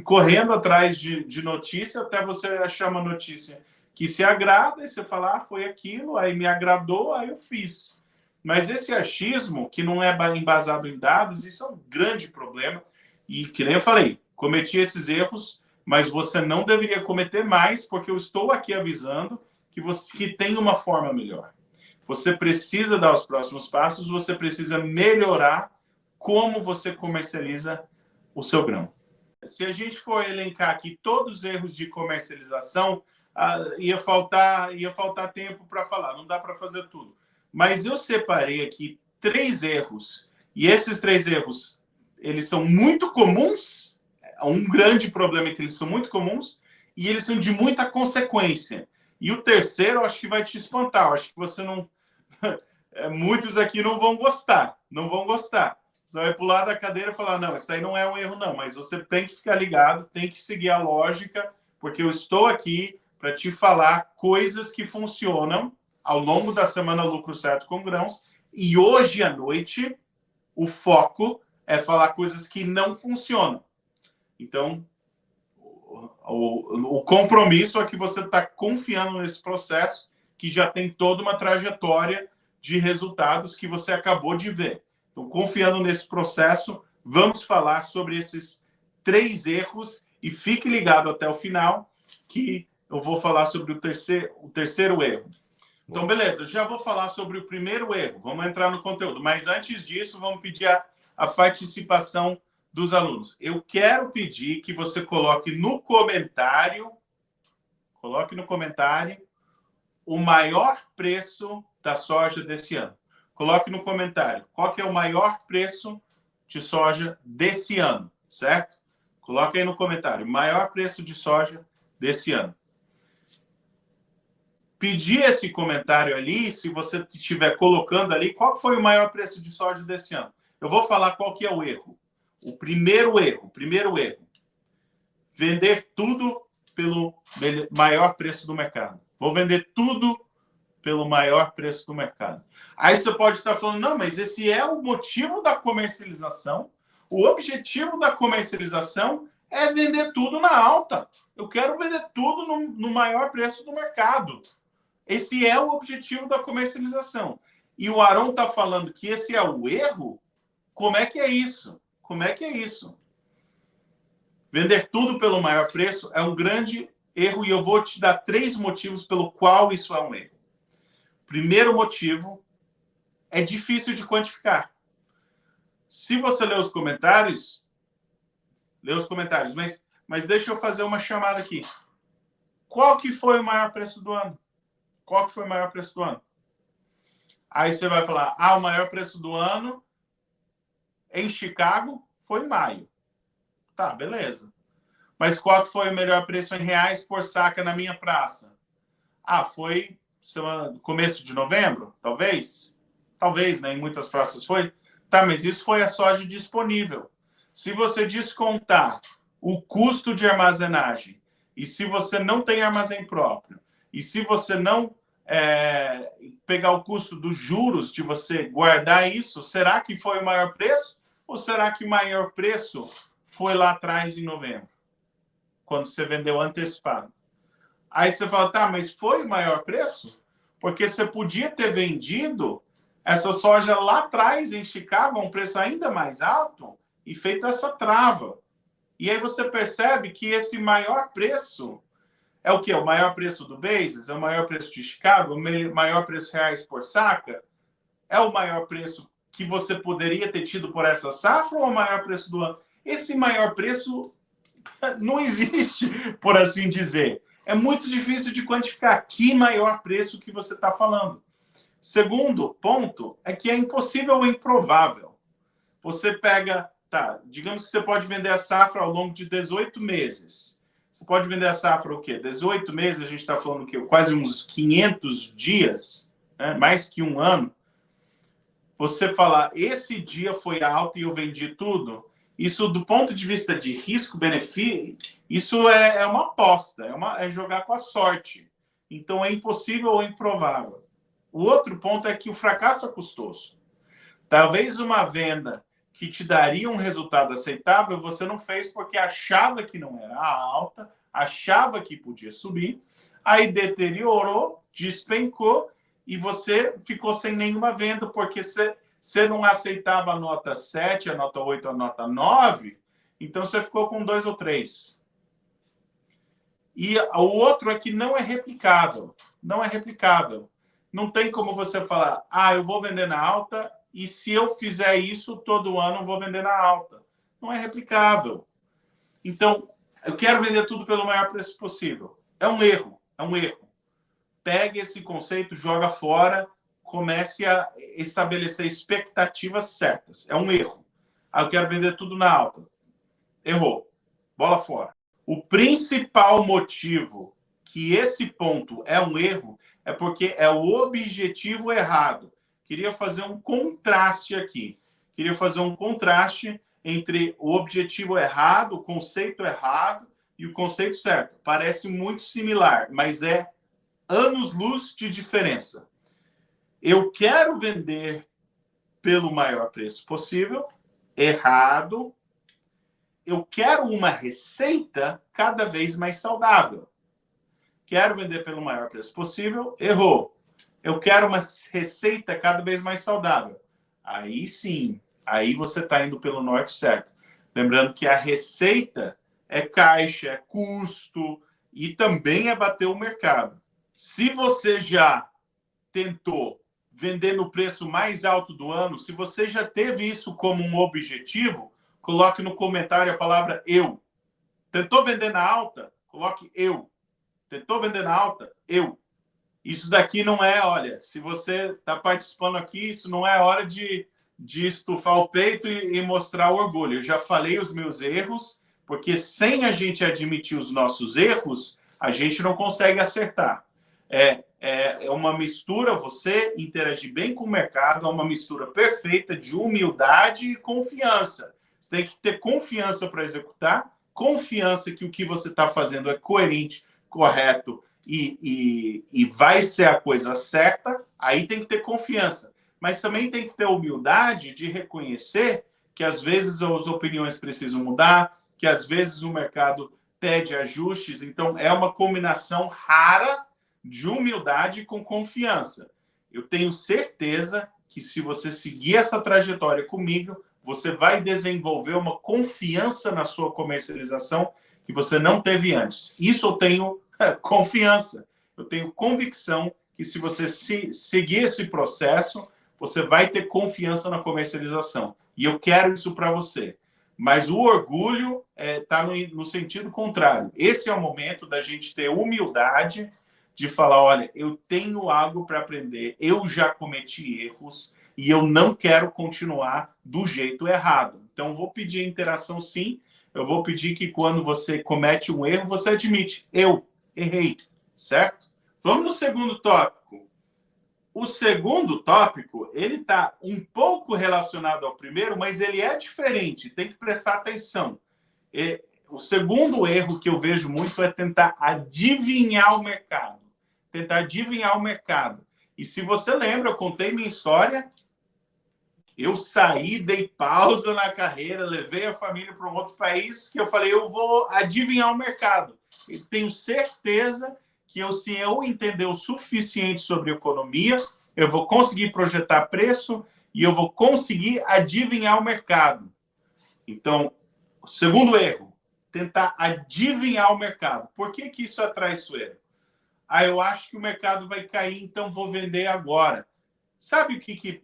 [SPEAKER 1] correndo atrás de notícia até você achar uma notícia que se agrada e você fala, foi aquilo, aí me agradou, aí eu fiz. Mas esse achismo, que não é embasado em dados, isso é um grande problema. E, que nem eu falei, cometi esses erros, mas você não deveria cometer mais, porque eu estou aqui avisando que tem uma forma melhor. Você precisa dar os próximos passos, você precisa melhorar como você comercializa o seu grão. Se a gente for elencar aqui todos os erros de comercialização, ia faltar tempo para falar, não dá para fazer tudo. Mas eu separei aqui 3 erros, e esses 3 erros, eles são muito comuns, um grande problema é que eles são muito comuns, e eles são de muita consequência. E o terceiro, eu acho que vai te espantar, eu acho que você não... muitos aqui não vão gostar. Você vai pular da cadeira e falar, não, isso aí não é um erro, não. Mas você tem que ficar ligado, tem que seguir a lógica, porque eu estou aqui para te falar coisas que funcionam ao longo da semana Lucro Certo com Grãos. E hoje à noite, o foco é falar coisas que não funcionam. Então, o compromisso é que você está confiando nesse processo, que já tem toda uma trajetória de resultados que você acabou de ver. Então, confiando nesse processo, vamos falar sobre esses 3 erros e fique ligado até o final, que eu vou falar sobre o terceiro erro. Então, beleza, eu já vou falar sobre o primeiro erro, vamos entrar no conteúdo, mas antes disso, vamos pedir a participação dos alunos. Eu quero pedir que você coloque no comentário o maior preço da soja desse ano. Coloque no comentário qual que é o maior preço de soja desse ano, certo? Coloque aí no comentário, maior preço de soja desse ano. Pedir esse comentário ali, se você estiver colocando ali, qual foi o maior preço de soja desse ano? Eu vou falar qual que é o erro. O primeiro erro. Vender tudo pelo maior preço do mercado. Vou vender tudo pelo maior preço do mercado. Aí você pode estar falando, não, mas esse é o motivo da comercialização. O objetivo da comercialização é vender tudo na alta. Eu quero vender tudo no maior preço do mercado. Esse é o objetivo da comercialização. E o Aron está falando que esse é o erro? Como é que é isso? Vender tudo pelo maior preço é um grande erro e eu vou te dar 3 motivos pelo qual isso é um erro. Primeiro motivo é difícil de quantificar. Se você ler os comentários, mas deixa eu fazer uma chamada aqui. Qual que foi o maior preço do ano? Aí você vai falar, o maior preço do ano em Chicago foi em maio. Tá, beleza. Mas qual foi o melhor preço em reais por saca na minha praça? Foi começo de novembro, talvez? Talvez, né? Em muitas praças foi. Tá, mas isso foi a soja disponível. Se você descontar o custo de armazenagem, e se você não tem armazém próprio, e se você não pegar o custo dos juros de você guardar isso, será que foi o maior preço? Ou será que o maior preço foi lá atrás em novembro, quando você vendeu antecipado? Aí você fala, tá, mas foi o maior preço? Porque você podia ter vendido essa soja lá atrás em Chicago a um preço ainda mais alto e feito essa trava. E aí você percebe que esse maior preço é o quê? O maior preço do Basis? É o maior preço de Chicago? O maior preço reais por saca? É o maior preço que você poderia ter tido por essa safra ou o maior preço do ano? Esse maior preço não existe, por assim dizer. É muito difícil de quantificar que maior preço que você está falando. Segundo ponto é que é impossível ou improvável. Você pega, digamos que você pode vender a safra ao longo de 18 meses. Você pode vender a safra o quê? 18 meses, a gente está falando o quê? Quase uns 500 dias, né? Mais que um ano. você falar, esse dia foi alto e eu vendi tudo, isso do ponto de vista de risco-benefício, isso é uma aposta, é jogar com a sorte. Então é impossível ou improvável. O outro ponto é que o fracasso é custoso. Talvez uma venda que te daria um resultado aceitável, você não fez porque achava que não era alta, achava que podia subir, aí deteriorou, despencou, e você ficou sem nenhuma venda, porque você não aceitava a nota 7, a nota 8, a nota 9, então você ficou com 2 ou 3. E o outro é que não é replicável. Não é replicável. Não tem como você falar, eu vou vender na alta e se eu fizer isso todo ano, eu vou vender na alta. Não é replicável. Então, eu quero vender tudo pelo maior preço possível. É um erro. É um erro. Pegue esse conceito, joga fora, comece a estabelecer expectativas certas. É um erro. Eu quero vender tudo na alta. Errou. Bola fora. O principal motivo que esse ponto é um erro é porque é o objetivo errado. Queria fazer um contraste aqui. Queria fazer um contraste entre o objetivo errado, o conceito errado e o conceito certo. Parece muito similar, mas é anos-luz de diferença. Eu quero vender pelo maior preço possível, errado. Eu quero uma receita cada vez mais saudável. Quero vender pelo maior preço possível, errou. Eu quero uma receita cada vez mais saudável. Aí sim, aí você está indo pelo norte certo. Lembrando que a receita é caixa, é custo e também é bater o mercado. Se você já tentou vender no preço mais alto do ano, se você já teve isso como um objetivo, coloque no comentário a palavra eu. Tentou vender na alta? Coloque eu. Tentou vender na alta? Eu. Isso daqui não é, olha, se você está participando aqui, isso não é hora de estufar o peito e mostrar o orgulho. Eu já falei os meus erros, porque sem a gente admitir os nossos erros, a gente não consegue acertar. É uma mistura, você interagir bem com o mercado, é uma mistura perfeita de humildade e confiança. Você tem que ter confiança para executar, confiança que o que você está fazendo é coerente, correto e vai ser a coisa certa, aí tem que ter confiança. Mas também tem que ter humildade de reconhecer que às vezes as opiniões precisam mudar, que às vezes o mercado pede ajustes. Então, é uma combinação rara de humildade com confiança. Eu tenho certeza que se você seguir essa trajetória comigo, você vai desenvolver uma confiança na sua comercialização que você não teve antes. Isso eu tenho confiança. Eu tenho convicção que se você seguir esse processo, você vai ter confiança na comercialização. E eu quero isso para você. Mas o orgulho está no sentido contrário. Esse é o momento da gente ter humildade de falar, olha, eu tenho algo para aprender, eu já cometi erros e eu não quero continuar do jeito errado. Então, vou pedir interação sim, eu vou pedir que quando você comete um erro, você admite, eu errei, certo? Vamos no segundo tópico. O segundo tópico, ele está um pouco relacionado ao primeiro, mas ele é diferente, tem que prestar atenção. O segundo erro que eu vejo muito é tentar adivinhar o mercado. Tentar adivinhar o mercado. E se você lembra, eu contei minha história, eu saí, dei pausa na carreira, levei a família para um outro país, que eu falei, eu vou adivinhar o mercado. E tenho certeza que se eu entender o suficiente sobre economia, eu vou conseguir projetar preço e eu vou conseguir adivinhar o mercado. Então, o segundo erro, tentar adivinhar o mercado. Por que isso é traiçoeiro? Eu acho que o mercado vai cair, então vou vender agora. Sabe o que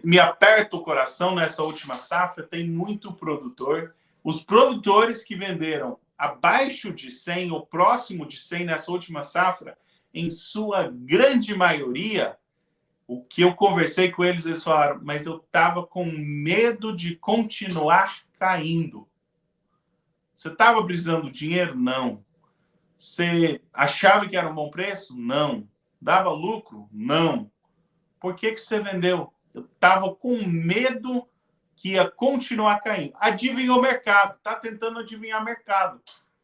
[SPEAKER 1] me aperta o coração nessa última safra? Tem muito produtor. Os produtores que venderam abaixo de 100 ou próximo de 100 nessa última safra, em sua grande maioria, o que eu conversei com eles, eles falaram, mas eu estava com medo de continuar caindo. Você estava brisando dinheiro? Não. Você achava que era um bom preço? Não. Dava lucro? Não. Por que você vendeu? estava com medo que ia continuar caindo. Adivinhou o mercado, está tentando adivinhar o mercado.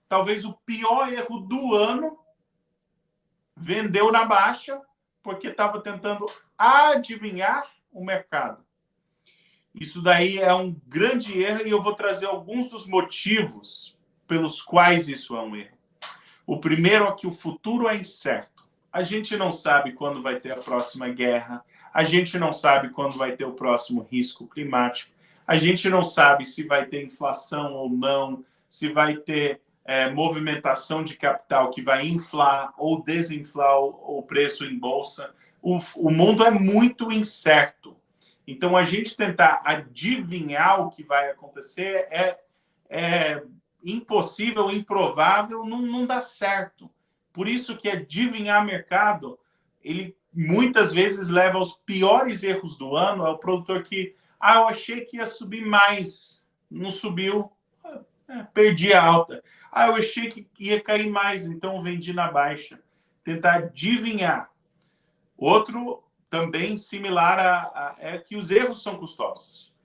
[SPEAKER 1] Talvez o pior erro do ano, vendeu na baixa, porque estava tentando adivinhar o mercado. Isso daí é um grande erro e eu vou trazer alguns dos motivos pelos quais isso é um erro. O primeiro é que o futuro é incerto. A gente não sabe quando vai ter a próxima guerra, a gente não sabe quando vai ter o próximo risco climático, a gente não sabe se vai ter inflação ou não, se vai ter movimentação de capital que vai inflar ou desinflar o preço em bolsa. O mundo é muito incerto. Então, a gente tentar adivinhar o que vai acontecer é impossível, improvável, não dá certo. Por isso que adivinhar mercado, ele muitas vezes leva aos piores erros do ano. É o produtor que, eu achei que ia subir mais, não subiu, perdi a alta. Eu achei que ia cair mais, então vendi na baixa. Tentar adivinhar. Outro também similar é que os erros são custosos.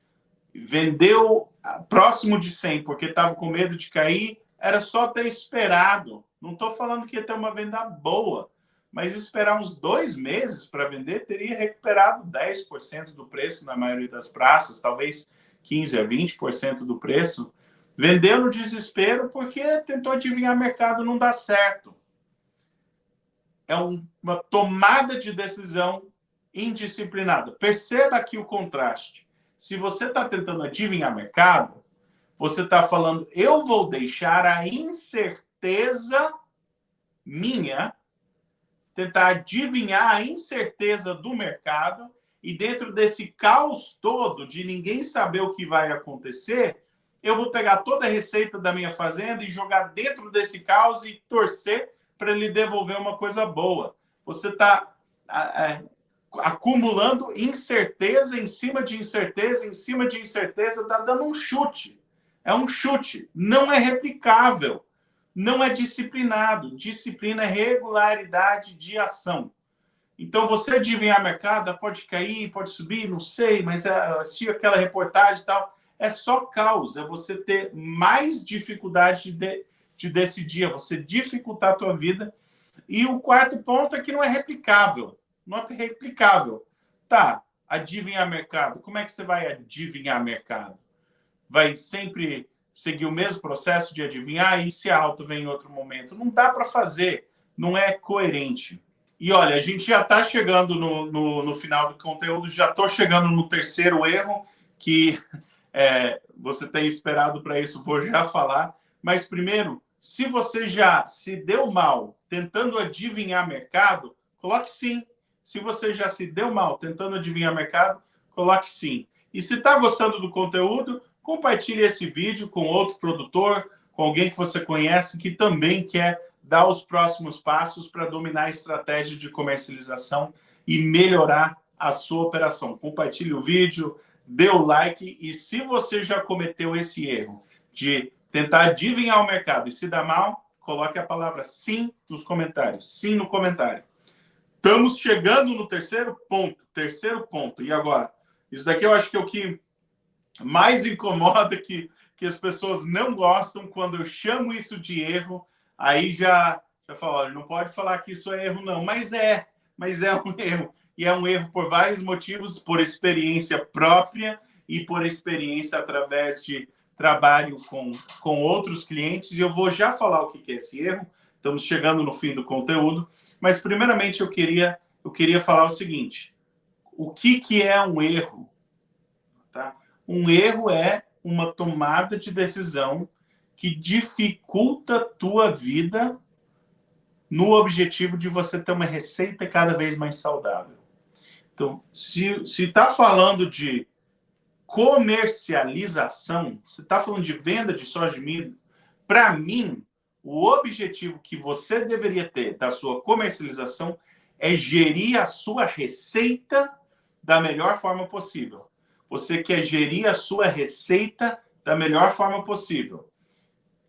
[SPEAKER 1] Vendeu próximo de 100 porque estava com medo de cair, era só ter esperado. Não estou falando que ia ter uma venda boa, mas esperar uns 2 meses para vender teria recuperado 10% do preço na maioria das praças, talvez 15% a 20% do preço. Vendeu no desespero porque tentou adivinhar mercado, não dá certo. É uma tomada de decisão indisciplinada. Perceba aqui o contraste. Se você está tentando adivinhar mercado, você está falando, eu vou deixar a incerteza minha, tentar adivinhar a incerteza do mercado, e dentro desse caos todo de ninguém saber o que vai acontecer, eu vou pegar toda a receita da minha fazenda e jogar dentro desse caos e torcer para ele devolver uma coisa boa. Você está acumulando incerteza em cima de incerteza, em cima de incerteza, está dando um chute. É um chute. Não é replicável. Não é disciplinado. Disciplina é regularidade de ação. Então, você adivinhar mercado, pode cair, pode subir, não sei, mas assisti aquela reportagem e tal. É só caos. É você ter mais dificuldade de decidir, é você dificultar a tua vida. E o quarto ponto é que não é replicável. Não é replicável. Tá, adivinhar mercado. Como é que você vai adivinhar mercado? Vai sempre seguir o mesmo processo de adivinhar e se a alta vem em outro momento? Não dá para fazer. Não é coerente. E olha, a gente já está chegando no final do conteúdo, já estou chegando no terceiro erro, que você tem esperado para isso, vou já falar. Mas primeiro, se você já se deu mal tentando adivinhar mercado, coloque sim. Se você já se deu mal tentando adivinhar mercado, coloque sim. E se está gostando do conteúdo, compartilhe esse vídeo com outro produtor, com alguém que você conhece que também quer dar os próximos passos para dominar a estratégia de comercialização e melhorar a sua operação. Compartilhe o vídeo, dê o like, e se você já cometeu esse erro de tentar adivinhar o mercado e se dar mal, coloque a palavra sim nos comentários. Sim no comentário. Estamos chegando no terceiro ponto. Terceiro ponto. E agora? Isso daqui eu acho que é o que mais incomoda, que as pessoas não gostam. Quando eu chamo isso de erro, aí já falo, olha, não pode falar que isso é erro, não. Mas é um erro. E é um erro por vários motivos, por experiência própria e por experiência através de trabalho com outros clientes. E eu vou já falar o que é esse erro. Estamos chegando no fim do conteúdo. Mas, primeiramente, eu queria falar o seguinte. O que é um erro? Tá? Um erro é uma tomada de decisão que dificulta a tua vida no objetivo de você ter uma receita cada vez mais saudável. Então, se está falando de comercialização, se está falando de venda de soja de milho, para mim, o objetivo que você deveria ter da sua comercialização é gerir a sua receita da melhor forma possível. Você quer gerir a sua receita da melhor forma possível.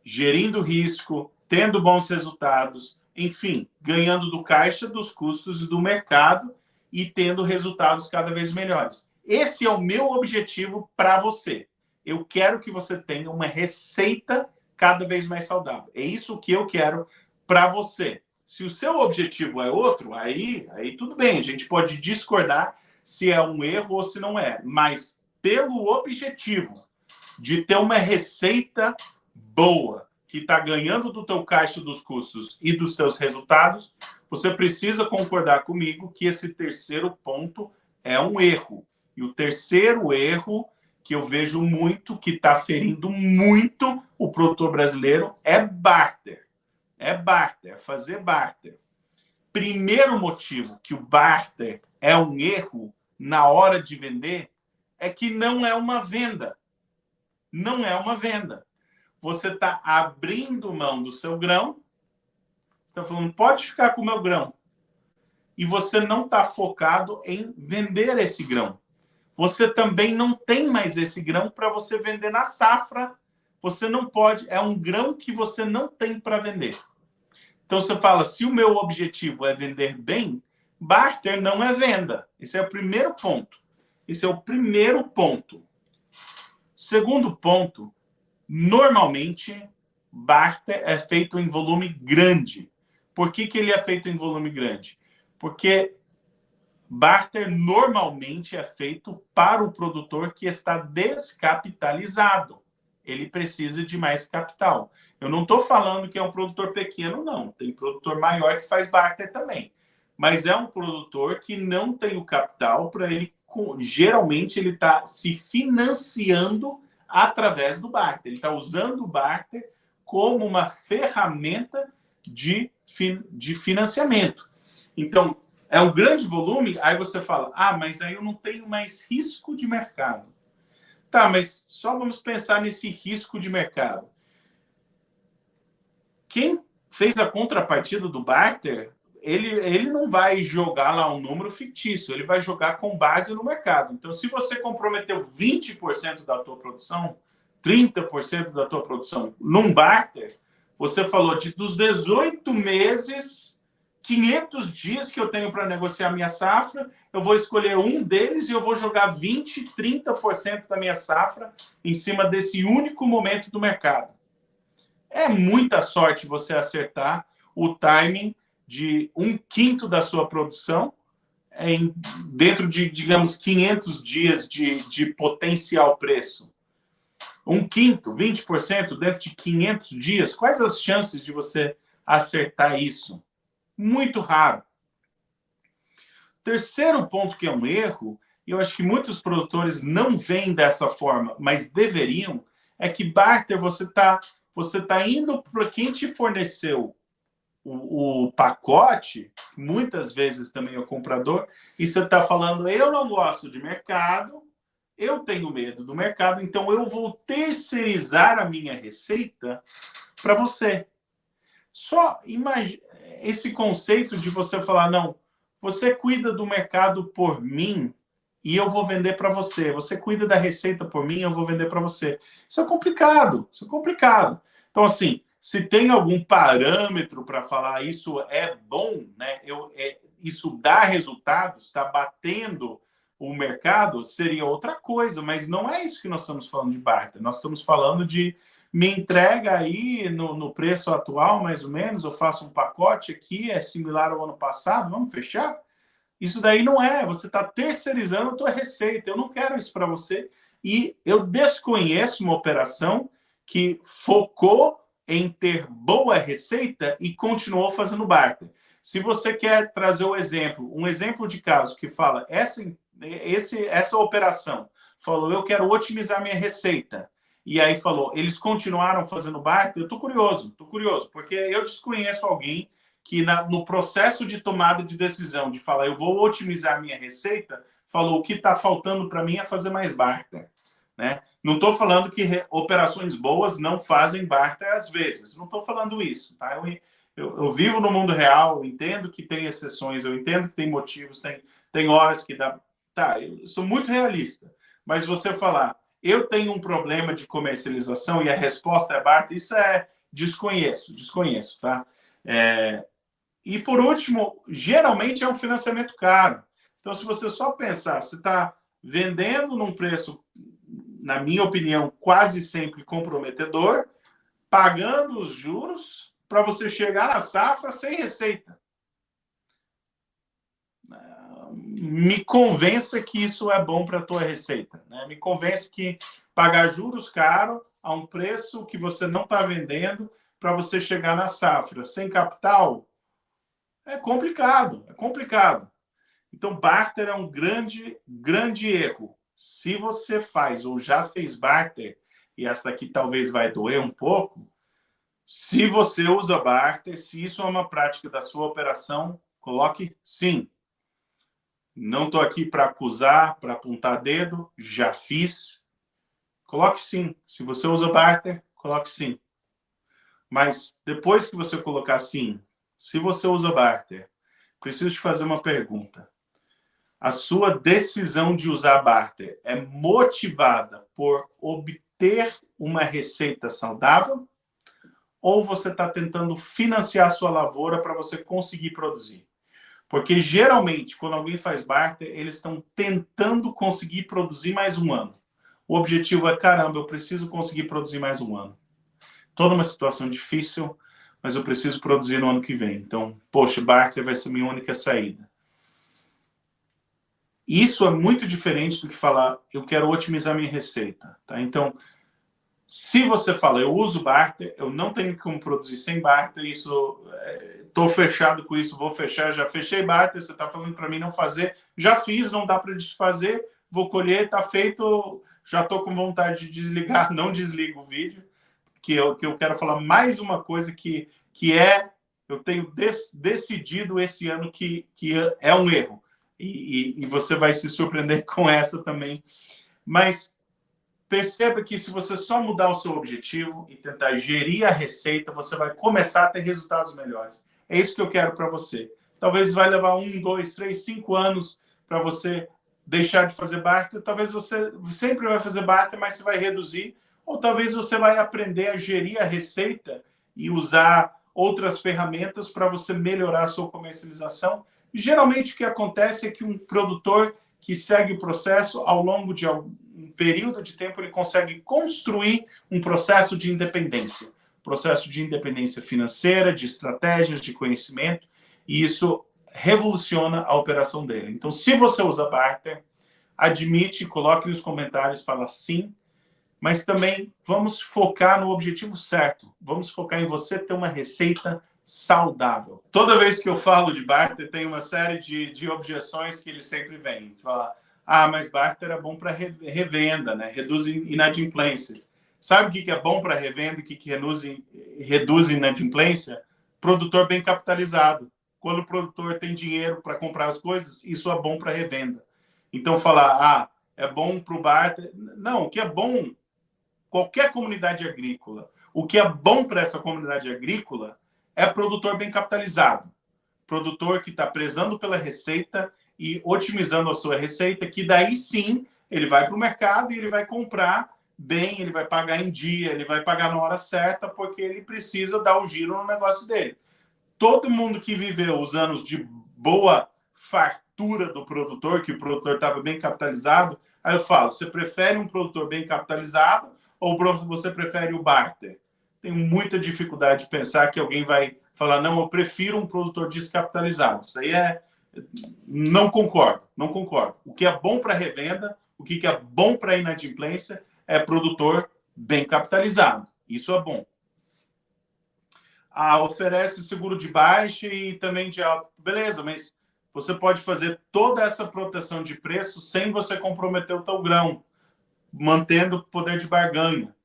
[SPEAKER 1] Gerindo risco, tendo bons resultados, enfim, ganhando do caixa, dos custos e do mercado e tendo resultados cada vez melhores. Esse é o meu objetivo para você. Eu quero que você tenha uma receita cada vez mais saudável. É isso que eu quero para você. Se o seu objetivo é outro, aí tudo bem, a gente pode discordar se é um erro ou se não é. Mas pelo objetivo de ter uma receita boa, que está ganhando do teu caixa dos custos e dos teus resultados, você precisa concordar comigo que esse terceiro ponto é um erro. E o terceiro erro que eu vejo muito, que está ferindo muito o produtor brasileiro, é barter. É barter, é fazer barter. Primeiro motivo que o barter é um erro na hora de vender é que não é uma venda. Não é uma venda. Você está abrindo mão do seu grão, você está falando, pode ficar com o meu grão. E você não está focado em vender esse grão. Você também não tem mais esse grão para você vender na safra. Você não pode, é um grão que você não tem para vender. Então você fala, se o meu objetivo é vender bem, barter não é venda. Esse é o primeiro ponto. Esse é o primeiro ponto. Segundo ponto, normalmente, barter é feito em volume grande. Por que ele é feito em volume grande? Porque barter normalmente é feito para o produtor que está descapitalizado. Ele precisa de mais capital. Eu não estou falando que é um produtor pequeno, não. Tem produtor maior que faz barter também. Mas é um produtor que não tem o capital para ele... Geralmente, ele está se financiando através do barter. Ele está usando o barter como uma ferramenta de financiamento. Então, é um grande volume, aí você fala, mas aí eu não tenho mais risco de mercado. Tá, mas só vamos pensar nesse risco de mercado. Quem fez a contrapartida do barter, ele não vai jogar lá um número fictício, ele vai jogar com base no mercado. Então, se você comprometeu 20% da tua produção, 30% da tua produção num barter, você falou dos 18 meses, 500 dias que eu tenho para negociar minha safra, eu vou escolher um deles e eu vou jogar 20%, 30% da minha safra em cima desse único momento do mercado. É muita sorte você acertar o timing de 1/5 da sua produção dentro de, digamos, 500 dias de potencial preço. 1/5, 20% dentro de 500 dias. Quais as chances de você acertar isso? Muito raro. Terceiro ponto que é um erro, e eu acho que muitos produtores não veem dessa forma, mas deveriam, é que barter você tá indo para quem te forneceu o pacote, muitas vezes também é o comprador, e você está falando, eu não gosto de mercado, eu tenho medo do mercado, então eu vou terceirizar a minha receita para você. Só imagine esse conceito de você falar, não, você cuida do mercado por mim e eu vou vender para você. Você cuida da receita por mim e eu vou vender para você. Isso é complicado, isso é complicado. Então, assim, se tem algum parâmetro para falar isso é bom, né? Isso dá resultados, está batendo o mercado, seria outra coisa, mas não é isso que nós estamos falando de barter. Nós estamos falando de me entrega aí no preço atual, mais ou menos, eu faço um pacote aqui, é similar ao ano passado, vamos fechar? Isso daí não é, você está terceirizando a tua receita, eu não quero isso para você. E eu desconheço uma operação que focou em ter boa receita e continuou fazendo barter. Se você quer trazer um exemplo de caso que fala, essa operação falou, eu quero otimizar minha receita, e aí falou, eles continuaram fazendo barter, eu estou curioso, porque eu desconheço alguém que no processo de tomada de decisão, de falar, eu vou otimizar a minha receita, falou, o que está faltando para mim é fazer mais barter. Né? Não estou falando que operações boas não fazem barter às vezes, não estou falando isso. Tá? Eu vivo no mundo real, eu entendo que tem exceções, eu entendo que tem motivos, tem horas que dá... Tá, eu sou muito realista, mas você falar, eu tenho um problema de comercialização e a resposta é barter, isso é desconheço, tá? E por último, geralmente é um financiamento caro. Então, se você só pensar, você está vendendo num preço, na minha opinião, quase sempre comprometedor, pagando os juros para você chegar na safra sem receita. Me convença que isso é bom para a tua receita, né? Me convence que pagar juros caros a um preço que você não está vendendo para você chegar na safra sem capital é complicado, é complicado. Então, barter é um grande, grande erro. Se você faz ou já fez barter, e essa aqui talvez vai doer um pouco, se você usa barter, se isso é uma prática da sua operação, coloque sim. Não estou aqui para acusar, para apontar dedo, já fiz. Coloque sim. Se você usa barter, coloque sim. Mas depois que você colocar sim, se você usa barter, preciso te fazer uma pergunta. A sua decisão de usar barter é motivada por obter uma receita saudável? Ou você está tentando financiar a sua lavoura para você conseguir produzir? Porque, geralmente, quando alguém faz barter, eles estão tentando conseguir produzir mais um ano. O objetivo é, caramba, eu preciso conseguir produzir mais um ano. Estou numa situação difícil, mas eu preciso produzir no ano que vem. Então, poxa, barter vai ser minha única saída. Isso é muito diferente do que falar, eu quero otimizar minha receita. Tá? Então, se você fala, eu uso barter, eu não tenho como produzir sem barter, estou fechado com isso, vou fechar, já fechei barter, você está falando para mim não fazer, já fiz, não dá para desfazer, vou colher, está feito, já estou com vontade de desligar, não desligo o vídeo, que eu quero falar mais uma coisa que eu tenho decidido esse ano que é um erro, e você vai se surpreender com essa também, mas perceba que se você só mudar o seu objetivo e tentar gerir a receita, você vai começar a ter resultados melhores. É isso que eu quero para você. Talvez vai levar 1, 2, 3, 5 anos para você deixar de fazer barter. Talvez você sempre vai fazer barter, mas você vai reduzir. Ou talvez você vai aprender a gerir a receita e usar outras ferramentas para você melhorar a sua comercialização. E, geralmente o que acontece é que um produtor que segue o processo, ao longo de um período de tempo, ele consegue construir um processo de independência. Processo de independência financeira, de estratégias, de conhecimento, e isso revoluciona a operação dele. Então, se você usa barter, admite, coloque nos comentários, fala sim, mas também vamos focar no objetivo certo. Vamos focar em você ter uma receita saudável. Toda vez que eu falo de barter, tem uma série de objeções que eles sempre vêm. Fala, mas barter é bom para revenda, né? Reduz inadimplência. Sabe o que é bom para revenda e o que reduz inadimplência? Produtor bem capitalizado. Quando o produtor tem dinheiro para comprar as coisas, isso é bom para revenda. Então, falar, é bom para o barter... Não, o que é bom, qualquer comunidade agrícola, o que é bom para essa comunidade agrícola é produtor bem capitalizado. Produtor que está prezando pela receita e otimizando a sua receita, que daí sim ele vai para o mercado e ele vai comprar bem, ele vai pagar em dia, ele vai pagar na hora certa, porque ele precisa dar o giro no negócio dele. Todo mundo que viveu os anos de boa fartura do produtor, que o produtor estava bem capitalizado, aí eu falo, você prefere um produtor bem capitalizado ou você prefere o barter? Tenho muita dificuldade de pensar que alguém vai falar, não, eu prefiro um produtor descapitalizado. Isso aí não concordo, não concordo. O que é bom para revenda, o que é bom para inadimplência é produtor bem capitalizado. Isso é bom. Oferece seguro de baixa e também de alta. Beleza, mas você pode fazer toda essa proteção de preço sem você comprometer o teu grão, mantendo o poder de barganha.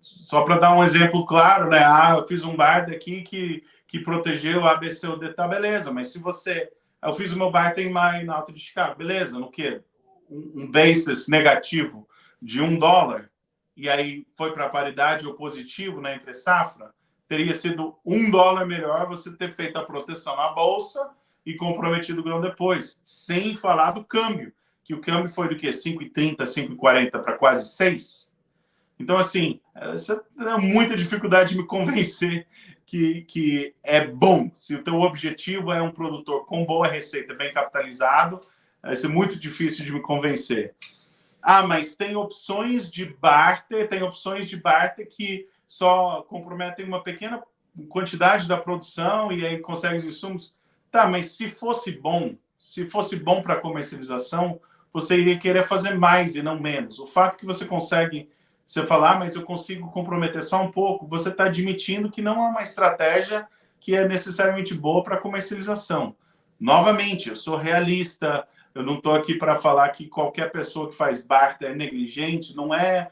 [SPEAKER 1] Só para dar um exemplo claro, né? Eu fiz um barter aqui que protegeu a ABCD, tá, beleza, mas se você... Eu fiz o meu barter na Alta de Chicago, beleza, no quê? Um basis negativo de $1, e aí foi para a paridade ou positivo na entre safra, teria sido $1 melhor você ter feito a proteção na bolsa e comprometido o grão depois, sem falar do câmbio, que o câmbio foi do quê? 5,30, 5,40 para quase 6. Então, assim, você tem muita dificuldade de me convencer que é bom. Se o teu objetivo é um produtor com boa receita, bem capitalizado, vai ser muito difícil de me convencer. Ah, mas tem opções de barter, que só comprometem uma pequena quantidade da produção e aí conseguem os insumos. Tá, mas se fosse bom para comercialização, você iria querer fazer mais e não menos. O fato que você consegue, você falar, mas eu consigo comprometer só um pouco, você está admitindo que não é uma estratégia que é necessariamente boa para comercialização. Novamente, eu sou realista, eu não estou aqui para falar que qualquer pessoa que faz barter é negligente, não é.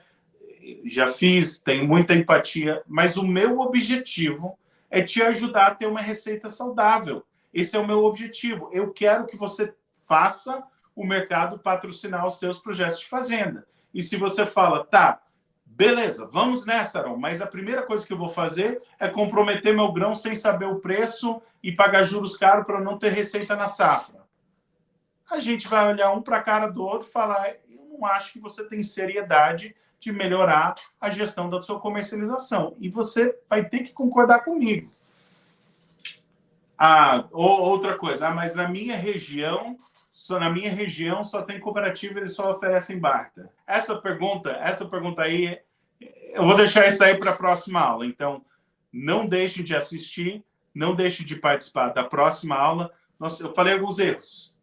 [SPEAKER 1] Já fiz, tenho muita empatia, mas o meu objetivo é te ajudar a ter uma receita saudável. Esse é o meu objetivo. Eu quero que você faça o mercado patrocinar os seus projetos de fazenda. E se você fala, tá, beleza, vamos nessa, Aron, mas a primeira coisa que eu vou fazer é comprometer meu grão sem saber o preço e pagar juros caros para não ter receita na safra. A gente vai olhar um para a cara do outro e falar, eu não acho que você tem seriedade de melhorar a gestão da sua comercialização. E você vai ter que concordar comigo. Outra coisa, mas na minha região só tem cooperativa, eles só oferecem barter. Essa pergunta aí, eu vou deixar isso aí para a próxima aula. Então, não deixe de assistir, não deixe de participar da próxima aula. Eu falei alguns erros.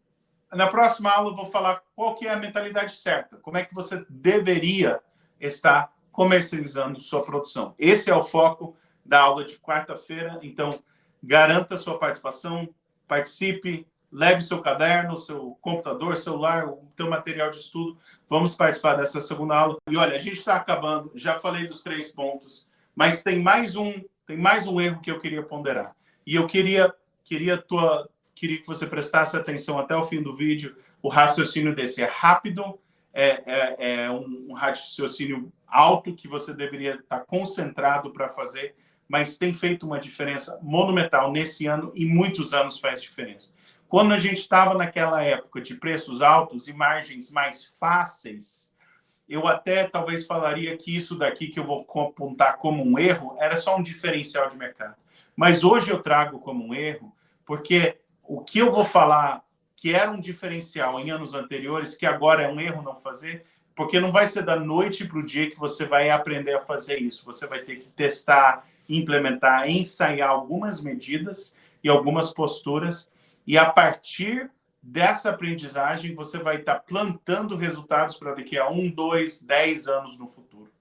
[SPEAKER 1] Na próxima aula eu vou falar qual que é a mentalidade certa, como é que você deveria estar comercializando sua produção. Esse é o foco da aula de quarta-feira, então garanta sua participação, participe, leve seu caderno, seu computador, celular, o seu material de estudo. Vamos participar dessa segunda aula. E olha, a gente está acabando, já falei dos 3 pontos, mas tem mais um erro que eu queria ponderar. E eu queria que você prestasse atenção até o fim do vídeo. O raciocínio desse é rápido, é um raciocínio alto que você deveria estar concentrado para fazer, mas tem feito uma diferença monumental nesse ano e muitos anos faz diferença. Quando a gente estava naquela época de preços altos e margens mais fáceis, eu até talvez falaria que isso daqui que eu vou apontar como um erro era só um diferencial de mercado. Mas hoje eu trago como um erro, porque o que eu vou falar que era um diferencial em anos anteriores, que agora é um erro não fazer, porque não vai ser da noite para o dia que você vai aprender a fazer isso. Você vai ter que testar, implementar, ensaiar algumas medidas e algumas posturas, e a partir dessa aprendizagem você vai estar plantando resultados para daqui a 1, 2, 10 anos no futuro.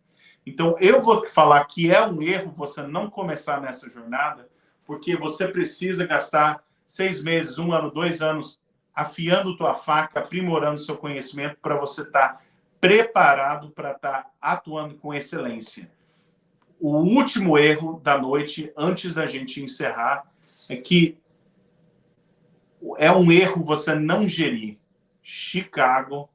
[SPEAKER 1] Então, eu vou falar que é um erro você não começar nessa jornada, porque você precisa gastar 6 meses, 1 ano, 2 anos afiando tua faca, aprimorando seu conhecimento para você estar preparado para estar atuando com excelência. O último erro da noite, antes da gente encerrar, é que é um erro você não gerir Chicago,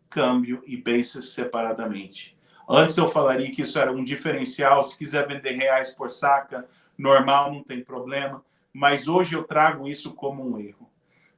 [SPEAKER 1] câmbio e basis separadamente. Antes eu falaria que isso era um diferencial, se quiser vender reais por saca, normal, não tem problema, mas hoje eu trago isso como um erro.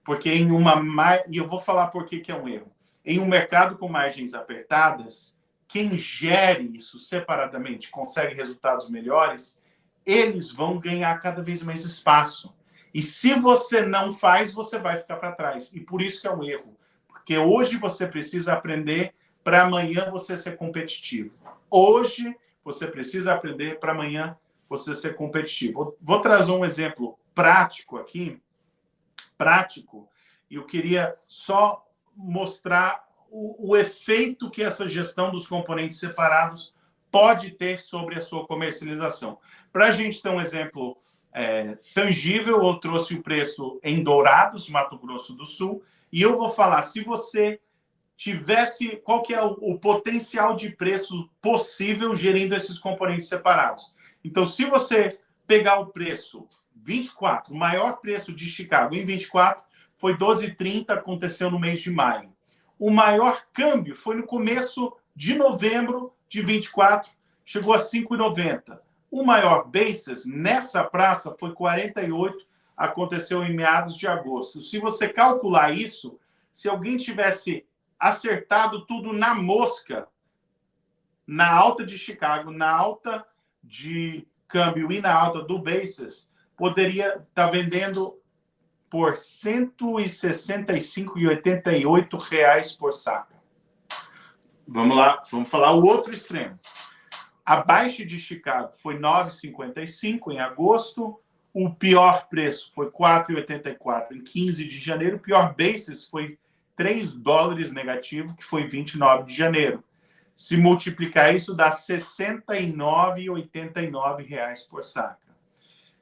[SPEAKER 1] Porque e eu vou falar por que é um erro. Em um mercado com margens apertadas, quem gere isso separadamente consegue resultados melhores, eles vão ganhar cada vez mais espaço. E se você não faz, você vai ficar para trás. E por isso que é um erro. Porque hoje você precisa aprender para amanhã você ser competitivo. Hoje você precisa aprender para amanhã você ser competitivo. Vou trazer um exemplo prático aqui. E eu queria só mostrar o efeito que essa gestão dos componentes separados pode ter sobre a sua comercialização. Para a gente ter um exemplo tangível, eu trouxe o preço em Dourados, Mato Grosso do Sul, e eu vou falar, se você tivesse, qual que é o potencial de preço possível gerindo esses componentes separados. Então, se você pegar o preço 24, o maior preço de Chicago em 24 foi 12,30, aconteceu no mês de maio. O maior câmbio foi no começo de novembro de 24, chegou a 5,90. O maior basis nessa praça foi 48, aconteceu em meados de agosto. Se você calcular isso, se alguém tivesse acertado tudo na mosca, na alta de Chicago, na alta de câmbio e na alta do basis, poderia estar vendendo por R$ 165,88 por saca. Vamos lá, vamos falar o outro extremo. A baixa de Chicago foi 9,55 em agosto. O pior preço foi 4,84 em 15 de janeiro. O pior basis foi $3 negativo, que foi 29 de janeiro. Se multiplicar isso, dá R$ 69,89 por saca.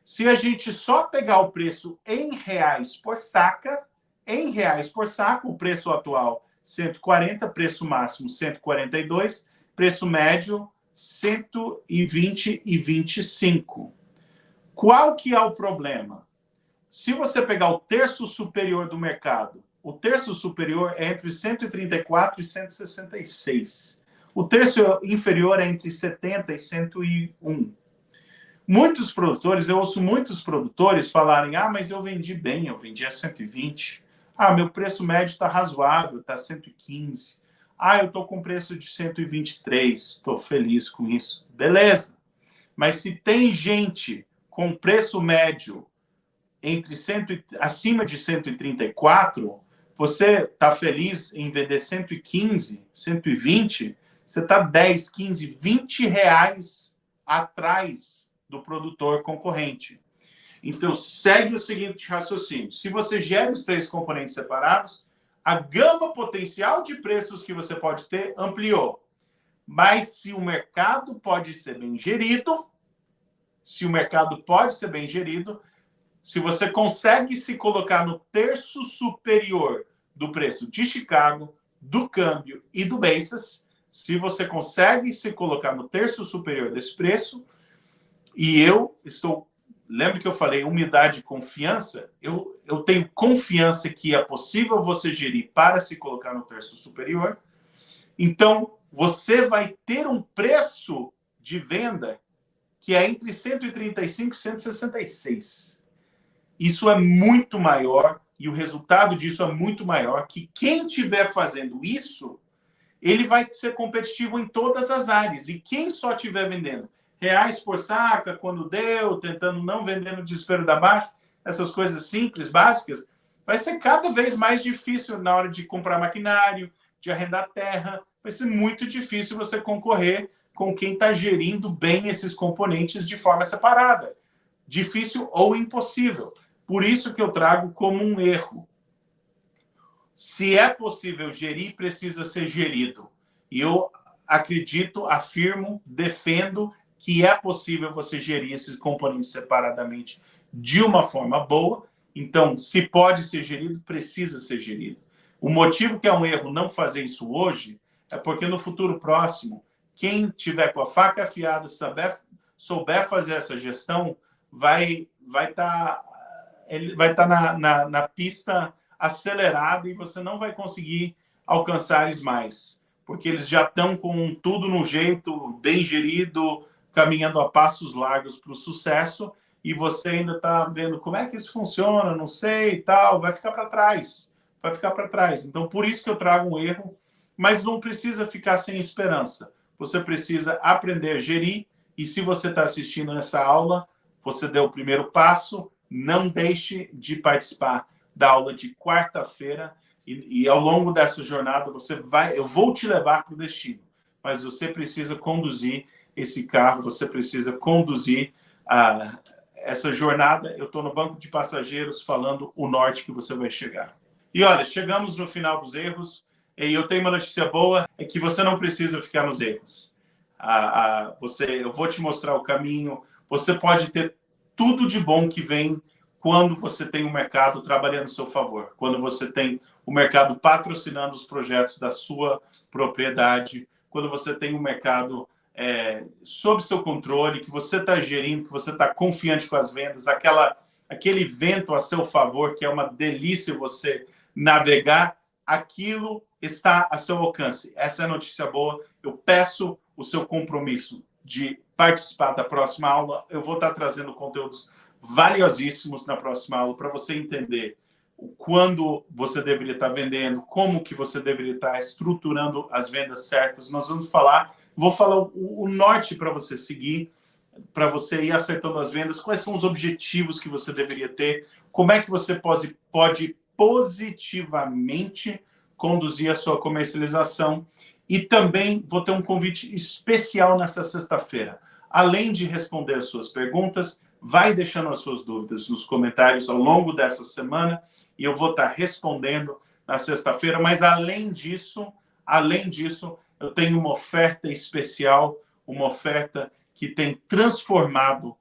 [SPEAKER 1] Se a gente só pegar o preço em reais por saca, o preço atual 140, preço máximo 142, preço médio 120,25. Qual que é o problema? Se você pegar o terço superior do mercado, o terço superior é entre 134 e 166. O terço inferior é entre 70 e 101. Muitos produtores, eu ouço muitos produtores falarem: ah, mas eu vendi bem, eu vendi a 120. Ah, meu preço médio está razoável, está 115. Ah, eu estou com preço de 123, estou feliz com isso. Beleza. Mas se tem gente com preço médio acima de 134, você está feliz em vender 115, 120, você está 10, 15, 20 reais atrás do produtor concorrente. Então, segue o seguinte raciocínio. Se você gera os 3 componentes separados, a gama potencial de preços que você pode ter ampliou. Mas se o mercado pode ser bem gerido, se você consegue se colocar no terço superior do preço de Chicago, do câmbio e do basis, se você consegue se colocar no terço superior desse preço, lembra que eu falei umidade e confiança? Eu tenho confiança que é possível você gerir para se colocar no terço superior. Então, você vai ter um preço de venda que é entre 135 e 166. Isso é muito maior, e o resultado disso é muito maior, que quem estiver fazendo isso, ele vai ser competitivo em todas as áreas. E quem só estiver vendendo reais por saca, quando deu, tentando não vender no desespero da baixa, essas coisas simples, básicas, vai ser cada vez mais difícil na hora de comprar maquinário, de arrendar terra. Vai ser muito difícil você concorrer com quem está gerindo bem esses componentes de forma separada. Difícil ou impossível. Por isso que eu trago como um erro. Se é possível gerir, precisa ser gerido. E eu acredito, afirmo, defendo que é possível você gerir esses componentes separadamente de uma forma boa. Então, se pode ser gerido, precisa ser gerido. O motivo que é um erro não fazer isso hoje é porque no futuro próximo, quem tiver com a faca afiada, souber fazer essa gestão, vai estar na pista acelerada e você não vai conseguir alcançar eles mais, porque eles já estão com tudo no jeito, bem gerido, caminhando a passos largos para o sucesso, e você ainda está vendo como é que isso funciona, não sei e tal, vai ficar para trás. Então, por isso que eu trago um erro, mas não precisa ficar sem esperança. Você precisa aprender a gerir, e se você está assistindo essa aula, você deu o primeiro passo, não deixe de participar da aula de quarta-feira, e ao longo dessa jornada eu vou te levar para o destino, mas você precisa conduzir esse carro, você precisa conduzir essa jornada. Eu estou no banco de passageiros falando o norte que você vai chegar. E olha, chegamos no final dos erros, e eu tenho uma notícia boa, é que você não precisa ficar nos erros. Eu vou te mostrar o caminho, você pode ter tudo de bom que vem quando você tem o mercado trabalhando a seu favor, quando você tem o mercado patrocinando os projetos da sua propriedade, quando você tem o mercado sob seu controle, que você está gerindo, que você está confiante com as vendas, aquele vento a seu favor, que é uma delícia você navegar, aquilo está a seu alcance. Essa é a notícia boa. Eu peço o seu compromisso de participar da próxima aula. Eu vou estar trazendo conteúdos valiosíssimos na próxima aula para você entender quando você deveria estar vendendo, como que você deveria estar estruturando as vendas certas. Vou falar o norte para você seguir, para você ir acertando as vendas? Quais são os objetivos que você deveria ter? Como é que você pode positivamente conduzir a sua comercialização? E também vou ter um convite especial nessa sexta-feira. Além de responder as suas perguntas, vai deixando as suas dúvidas nos comentários ao longo dessa semana e eu vou estar respondendo na sexta-feira. Mas além disso, eu tenho uma oferta especial, uma oferta que tem transformado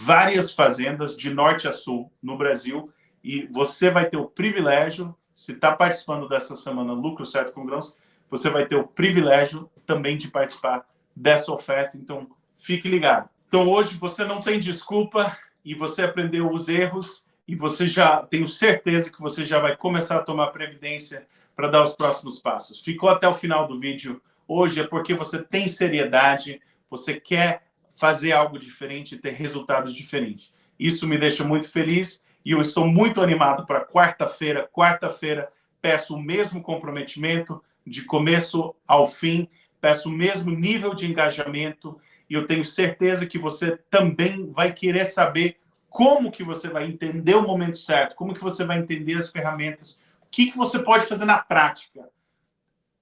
[SPEAKER 1] várias fazendas de norte a sul no Brasil, e você vai ter o privilégio, se está participando dessa semana Lucro Certo com Grãos, você vai ter o privilégio também de participar dessa oferta, então fique ligado. Então hoje você não tem desculpa e você aprendeu os erros e você já, tenho certeza que você já vai começar a tomar previdência para dar os próximos passos. Ficou até o final do vídeo hoje é porque você tem seriedade, você quer fazer algo diferente e ter resultados diferentes. Isso me deixa muito feliz e eu estou muito animado para quarta-feira. Quarta-feira, peço o mesmo comprometimento de começo ao fim, peço o mesmo nível de engajamento e eu tenho certeza que você também vai querer saber como que você vai entender o momento certo, como que você vai entender as ferramentas, o que você pode fazer na prática.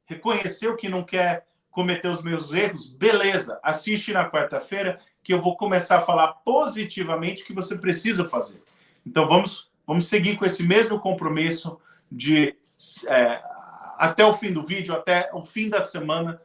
[SPEAKER 1] Reconheceu que não quer cometer os meus erros? Beleza, assiste na quarta-feira que eu vou começar a falar positivamente o que você precisa fazer. Então vamos seguir com esse mesmo compromisso de até o fim do vídeo, até o fim da semana,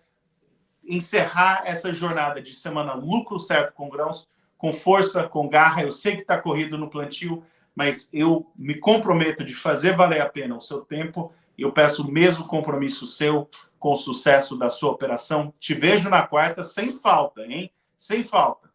[SPEAKER 1] encerrar essa jornada de semana Lucro Certo com Grãos, com força, com garra. Eu sei que está corrido no plantio, mas eu me comprometo de fazer valer a pena o seu tempo e eu peço o mesmo compromisso seu com o sucesso da sua operação. Te vejo na quarta sem falta, hein? Sem falta.